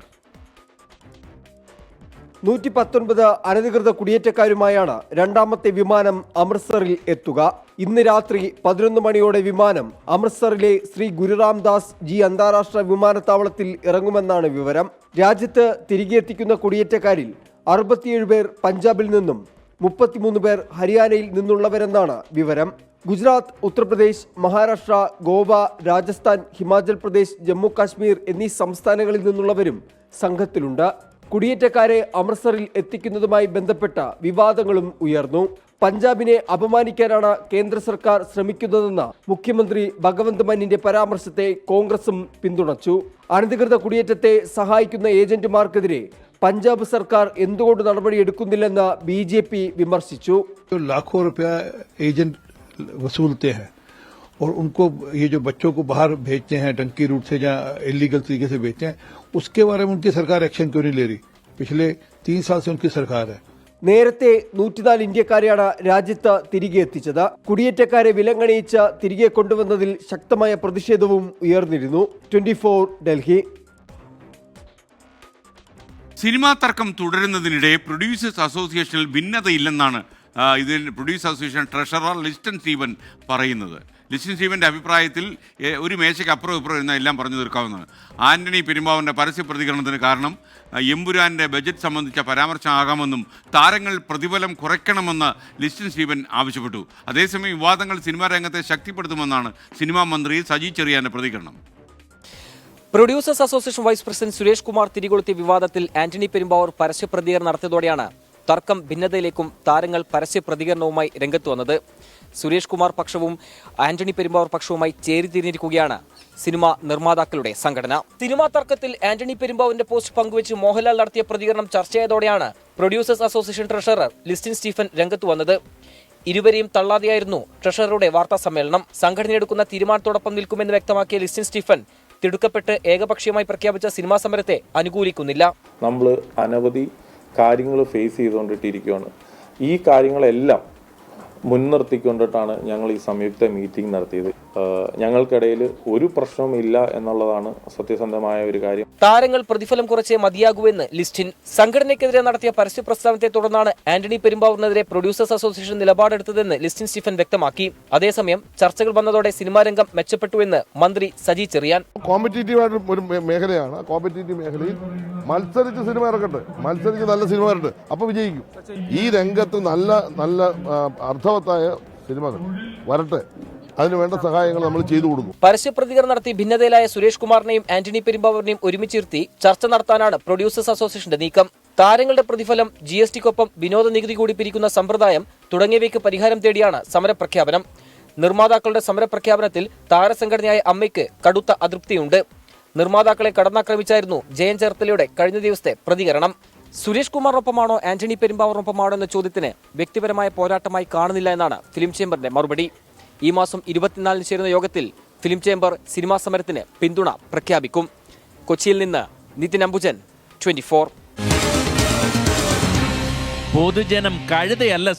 119 അനധികൃത കുടിയേറ്റക്കാരുമായാണ് രണ്ടാമത്തെ വിമാനം അമൃത്സറിൽ എത്തുക. ഇന്ന് രാത്രി 11 മണിയോടെ വിമാനം അമൃത്സറിലെ ശ്രീ ഗുരുറാംദാസ് ജി അന്താരാഷ്ട്ര വിമാനത്താവളത്തിൽ ഇറങ്ങുമെന്നാണ് വിവരം. രാജ്യത്ത് തിരികെ എത്തിക്കുന്ന കുടിയേറ്റക്കാരിൽ 67 പേർ പഞ്ചാബിൽ നിന്നും 33 പേർ ഹരിയാനയിൽ നിന്നുള്ളവരെന്നാണ് വിവരം. ഗുജറാത്ത്, ഉത്തർപ്രദേശ്, മഹാരാഷ്ട്ര, ഗോവ, രാജസ്ഥാൻ, ഹിമാചൽ പ്രദേശ്, ജമ്മു കാശ്മീർ എന്നീ സംസ്ഥാനങ്ങളിൽ നിന്നുള്ളവരും സംഘത്തിലുണ്ട്. കുടിയേറ്റക്കാരെ അമൃത്സറിൽ എത്തിക്കുന്നതുമായി ബന്ധപ്പെട്ട വിവാദങ്ങളും ഉയർന്നു. പഞ്ചാബിനെ അപമാനിക്കാനാണ് കേന്ദ്ര സർക്കാർ ശ്രമിക്കുന്നതെന്ന മുഖ്യമന്ത്രി ഭഗവന്ത് മാനിന്റെ പരാമർശത്തെ കോൺഗ്രസും പിന്തുണച്ചു. അനധികൃത കുടിയേറ്റത്തെ സഹായിക്കുന്ന ഏജന്റുമാർക്കെതിരെ പഞ്ചാബ് സർക്കാർ എന്തുകൊണ്ട് നടപടിയെടുക്കുന്നില്ലെന്ന് BJP വിമർശിച്ചു. लाखों रुपया एजेंट वसूलते हैं और उनको ये जो बच्चों को बाहर भेजते हैं टंकी रूट से या इलीगल तरीके से भेजते हैं, उसके बारे में उनकी सरकार एक्शन क्यों नहीं ले रही? पिछले 3 साल से उनकी सरकार है. നേരത്തെ 104 ഇന്ത്യക്കാരെയാണ് രാജ്യത്ത് തിരികെ എത്തിച്ചത്. കുടിയേറ്റക്കാരെ വിലങ്ങണിയിച്ച് തിരികെ കൊണ്ടുവന്നതിൽ ശക്തമായ പ്രതിഷേധവും ഉയർന്നിരുന്നു. 24 ഡൽഹി. സിനിമാ തർക്കം തുടരുന്നതിനിടെ പ്രൊഡ്യൂസേഴ്സ് അസോസിയേഷനിൽ ഭിന്നതയില്ലെന്നാണ് ഇതിന് producer association treasurer Liston Steven പറയുന്നത്. ലിസ്റ്റൻ സ്റ്റീവൻ്റെ അഭിപ്രായത്തിൽ ഒരു മേശയ്ക്ക് അപ്പുറം ഇപ്പുറം ഇരുന്നാൽ എല്ലാം പറഞ്ഞു തീർക്കാവുന്നതാണ്. ആന്റണി പെരുമ്പാവൂരിൻ്റെ പരസ്യ പ്രതികരണത്തിന് കാരണം എമ്പുരാൻ്റെ ബജറ്റ് സംബന്ധിച്ച പരാമർശമാകാമെന്നും താരങ്ങൾ പ്രതിഫലം കുറയ്ക്കണമെന്ന് ലിസ്റ്റൻ സ്റ്റീവൻ ആവശ്യപ്പെട്ടു. അതേസമയം വിവാദങ്ങൾ സിനിമാ രംഗത്തെ ശക്തിപ്പെടുത്തുമെന്നാണ് സിനിമാ മന്ത്രി സജി ചെറിയാൻ്റെ പ്രതികരണം. Producers association vice president Suresh Kumar തിരികൊളുത്തിയ വിവാദത്തിൽ ആന്റണി പെരുമ്പാവൂർ പരസ്യ പ്രതികരണം നടത്തിയതോടെയാണ് തർക്കം ഭിന്നതയിലേക്കും താരങ്ങൾ പരസ്യ പ്രതികരണവുമായി രംഗത്ത് വന്നത്. സുരേഷ് കുമാർ പക്ഷവും ആന്റണി പെരുമ്പാവൂർ പക്ഷവുമായി ചേരിതിരിഞ്ഞിരിക്കുകയാണ് സിനിമാ നിർമ്മാതാക്കളുടെ സംഘടന. സിനിമാ തർക്കത്തിൽ ആന്റണി പെരുമ്പാവൂരിന്റെ പോസ്റ്റ് പങ്കുവച്ച് മോഹൻലാൽ നടത്തിയ പ്രതികരണം ചർച്ചയായതോടെയാണ് producers association treasurer Listin Stephen രംഗത്ത് വന്നത്. ഇരുവരെയും തള്ളാതെയായിരുന്നു ട്രഷററുടെ വാർത്താ സമ്മേളനം. സംഘടനയെടുക്കുന്ന തീരുമാനത്തോടൊപ്പം നിൽക്കുമെന്ന് വ്യക്തമാക്കിയ ലിസ്റ്റിൻ സ്റ്റീഫൻ തിടുക്കപ്പെട്ട് ഏകപക്ഷീയമായി പ്രഖ്യാപിച്ച സിനിമാ സമരത്തെ അനുകൂലിക്കുന്നില്ല. നമ്മൾ അനവധി കാര്യങ്ങൾ ഫേസ് ചെയ്തുകൊണ്ടിട്ടിരിക്കുകയാണ്. ഈ കാര്യങ്ങളെല്ലാം മുൻനിർത്തിക്കൊണ്ടിട്ടാണ് ഞങ്ങൾ ഈ സംയുക്ത മീറ്റിംഗ് നടത്തിയത്. ഞങ്ങൾക്കിടയിൽ ഒരു പ്രശ്നവും ഇല്ല എന്നുള്ളതാണ് സത്യസന്ധമായ ഒരു കാര്യം. താരങ്ങൾ പ്രതിഫലം കുറച്ചേ മതിയാകൂവെന്ന് ലിസ്റ്റിൻ. സംഘടനയ്ക്കെതിരെ നടത്തിയ പരസ്യ പ്രസ്താവനത്തെ തുടർന്നാണ് ആന്റണി പെരുമ്പാവൂരിനെതിരെ പ്രൊഡ്യൂസേഴ്സ് അസോസിയേഷൻ നിലപാടെടുത്തതെന്ന് ലിസ്റ്റിൻ സ്റ്റീഫൻ വ്യക്തമാക്കി. അതേസമയം ചർച്ചകൾ വന്നതോടെ സിനിമാ രംഗം മെച്ചപ്പെട്ടുവെന്ന് മന്ത്രി സജി ചെറിയാൻ. കോമ്പറ്റീറ്റീവായിട്ട് ഒരു മേഖലയാണ്. ആ കോമ്പറ്റീറ്റീവ് മേഖലയിൽ മത്സരിച്ച് സിനിമ ഇറക്കട്ടെ, മത്സരിച്ച് നല്ല സിനിമ ഇറക്കട്ടെ, അപ്പോൾ വിജയിക്കും. ഈ രംഗത്ത് നല്ല നല്ല അർത്ഥവത്തായ സിനിമകൾ വരട്ടെ, അതിനുവേണ്ട സഹായങ്ങൾ നമ്മൾ ചെയ്തു കൊടുക്കും. പരസ്യ പ്രതികരണം നടത്തി ഭിന്നതയിലായ സുരേഷ് കുമാറിനെയും ആന്റണി പെരുമ്പാവൂരിനെയും ഒരുമിച്ചിരുത്തി ചർച്ച നടത്താനാണ് പ്രൊഡ്യൂസേഴ്സ് അസോസിയേഷന്റെ നീക്കം. താരങ്ങളുടെ പ്രതിഫലം, GST-ക്കൊപ്പം വിനോദ നികുതി കൂടി പിരിക്കുന്ന സമ്പ്രദായം തുടങ്ങിയവയ്ക്ക് പരിഹാരം തേടിയാണ് സമരപ്രഖ്യാപനം. നിർമ്മാതാക്കളുടെ സമരപ്രഖ്യാപനത്തിൽ താരസംഘടനയായ അമ്മയ്ക്ക് കടുത്ത അതൃപ്തിയുണ്ട്. നിർമ്മാതാക്കളെ കടന്നാക്രമിച്ചായിരുന്നു ജയൻ ചേർത്തലയുടെ കഴിഞ്ഞ ദിവസത്തെ പ്രതികരണം. സുരേഷ് കുമാറിനൊപ്പമാണോ ആന്റണി പെരുമ്പാവൂരിനൊപ്പമാണോ എന്ന ചോദ്യത്തിന് വ്യക്തിപരമായ പോരാട്ടമായി കാണുന്നില്ല എന്നാണ് ഫിലിം ചേംബറിന്റെ മറുപടി. ഈ മാസം 24-ന് ചേരുന്ന യോഗത്തിൽ ഫിലിം ചേംബർ സിനിമാ സമരത്തിന് പിന്തുണ പ്രഖ്യാപിക്കും. കൊച്ചിയിൽ നിന്ന് നിതിൻ അംബുജൻ, 24. പൊതുജനം കഴുതയല്ല.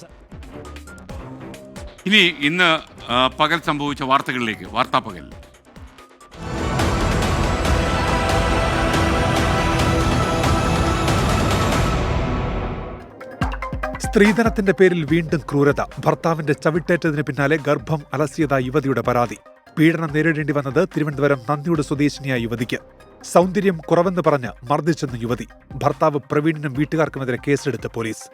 ഇനി ഇന്ന് പകൽ സംഭവിച്ച വാർത്തകളിലേക്ക്. വാർത്താ പകൽ. സ്ത്രീധനത്തിന്റെ പേരിൽ വീണ്ടും ക്രൂരത. ഭർത്താവിന്റെ ചവിട്ടേറ്റതിന് പിന്നാലെ ഗർഭം അലസിയത യുവതിയുടെ പരാതി. പീഡനം നേരിടേണ്ടി വന്നത് തിരുവനന്തപുരം നന്ദിയോട് സ്വദേശിനിയായ യുവതിക്ക്. സൗന്ദര്യം കുറവെന്ന് പറഞ്ഞ് മർദ്ദിച്ചെന്ന് യുവതി. ഭർത്താവ് പ്രവീണിനും വീട്ടുകാർക്കുമെതിരെ കേസെടുത്ത് പോലീസ്.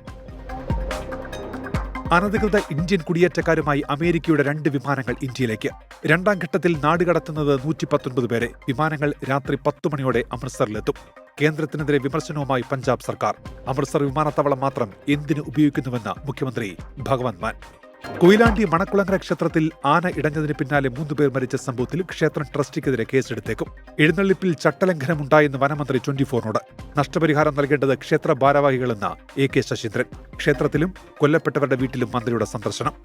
അനധികൃത ഇന്ത്യൻ കുടിയേറ്റക്കാരുമായി അമേരിക്കയുടെ 2 വിമാനങ്ങൾ ഇന്ത്യയിലേക്ക്. 2ാം ഘട്ടത്തിൽ നാടുകടത്തുന്നത് 119 പേരെ. വിമാനങ്ങൾ രാത്രി 10 മണിയോടെ അമൃത്സറിലെത്തും. കേന്ദ്രത്തിനെതിരെ വിമർശനവുമായി പഞ്ചാബ് സർക്കാർ. അമൃത്സർ വിമാനത്താവളം മാത്രം എന്തിനു ഉപയോഗിക്കുന്നുവെന്ന് മുഖ്യമന്ത്രി ഭഗവന്ത് മാൻ. കൊയിലാണ്ടി മണക്കുളങ്ങര ക്ഷേത്രത്തിൽ ആന ഇടഞ്ഞതിന് പിന്നാലെ 3 പേർ മരിച്ച സംഭവത്തിൽ ക്ഷേത്രം ട്രസ്റ്റിക്കെതിരെ കേസെടുത്തേക്കും. എഴുന്നള്ളിപ്പിൽ ചട്ടലംഘനമുണ്ടായെന്ന് വനമന്ത്രി 24നോട്. നഷ്ടപരിഹാരം നൽകേണ്ടത് ക്ഷേത്ര ഭാരവാഹികളെന്ന് AK ശശീന്ദ്രൻ. ക്ഷേത്രത്തിലും കൊല്ലപ്പെട്ടവരുടെ വീട്ടിലും മന്ത്രിയുടെ സന്ദർശനം.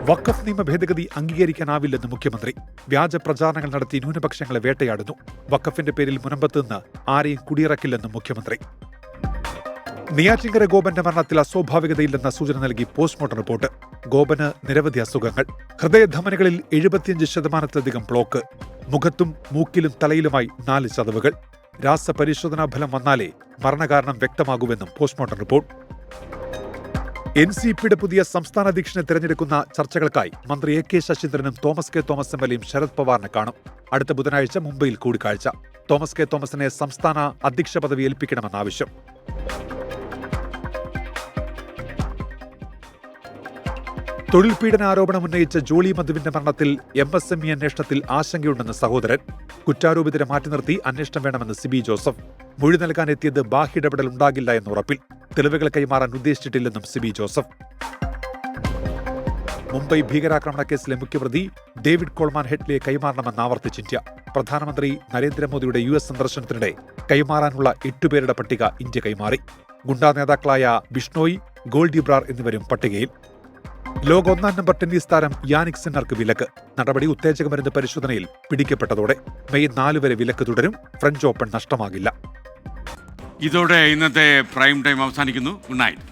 വഖഫ് നിയമ ഭേദഗതി അംഗീകരിക്കാനാവില്ലെന്ന് മുഖ്യമന്ത്രി. വ്യാജ പ്രചാരണങ്ങൾ നടത്തി ന്യൂനപക്ഷങ്ങളെ വേട്ടയാടുന്നു. വഖഫിന്റെ പേരിൽ മുനമ്പത്ത് നിന്ന് ആരെയും കുടിയിറക്കില്ലെന്നും മുഖ്യമന്ത്രി. നെയ്യാറ്റിൻകര ഗോപന്റെ മരണത്തിൽ അസ്വാഭാവികതയില്ലെന്ന സൂചന നൽകി പോസ്റ്റ്മോർട്ടം റിപ്പോർട്ട്. ഗോപന് നിരവധി അസുഖങ്ങൾ. ഹൃദയധമനികളിൽ 75% ബ്ലോക്ക്. മുഖത്തും മൂക്കിലും തലയിലുമായി 4 ചതവുകൾ. രാസപരിശോധനാ ഫലം വന്നാലേ മരണകാരണം വ്യക്തമാകൂവെന്നും പോസ്റ്റ്മോർട്ടം റിപ്പോർട്ട്. NCPയുടെ പുതിയ സംസ്ഥാന അധ്യക്ഷനെ തെരഞ്ഞെടുക്കുന്ന ചർച്ചകൾക്കായി മന്ത്രി AK ശശീന്ദ്രനും തോമസ് കെ തോമസ് MLAയും ശരത് പവാറിനെ കാണും. അടുത്ത ബുധനാഴ്ച മുംബൈയിൽ കൂടിക്കാഴ്ച. തോമസ് കെ തോമസിനെ സംസ്ഥാന അധ്യക്ഷ പദവി ഏൽപ്പിക്കണമെന്ന ആവശ്യം. തൊഴിൽ പീഡന ആരോപണം ഉന്നയിച്ച ജോളി മധുവിന്റെ മരണത്തിൽ MSME അന്വേഷണത്തിൽ ആശങ്കയുണ്ടെന്ന് സഹോദരൻ. കുറ്റാരോപിതരെ മാറ്റി നിർത്തി അന്വേഷണം വേണമെന്ന് സിബി ജോസഫ്. മൊഴി നൽകാൻ എത്തിയത് ബാഹ്യടപെടൽ ഉണ്ടാകില്ല എന്ന ഉറപ്പിൽ. തെളിവുകൾ കൈമാറാൻ ഉദ്ദേശിച്ചിട്ടില്ലെന്നും സിബി ജോസഫ്. മുംബൈ ഭീകരാക്രമണ കേസിലെ മുഖ്യപ്രതി ഡേവിഡ് കോൾമാൻ ഹെഡ്ലിയെ കൈമാറണമെന്ന് ആവർത്തിച്ച് ഇന്ത്യ. പ്രധാനമന്ത്രി നരേന്ദ്രമോദിയുടെ US സന്ദർശനത്തിനിടെ കൈമാറാനുള്ള 8 പേരുടെ പട്ടിക ഇന്ത്യ കൈമാറി. ഗുണ്ടാ നേതാക്കളായ ബിഷ്ണോയ്, ഗോൾഡി ബ്രാർ എന്നിവരും പട്ടികയിൽ. ലോക 1-ാം നമ്പർ ടെന്നീസ് താരം യാനിക് സിന്നർക്ക് വിലക്ക്. നടപടി ഉത്തേജകമരുന്ന് പരിശോധനയിൽ പിടിക്കപ്പെട്ടതോടെ മെയ് 4 വരെ വിലക്ക് തുടരും. ഫ്രഞ്ച് ഓപ്പൺ നഷ്ടമാകില്ല. ഇതോടെ ഇന്നത്തെ പ്രൈം ടൈം അവസാനിക്കുന്നു. Good night.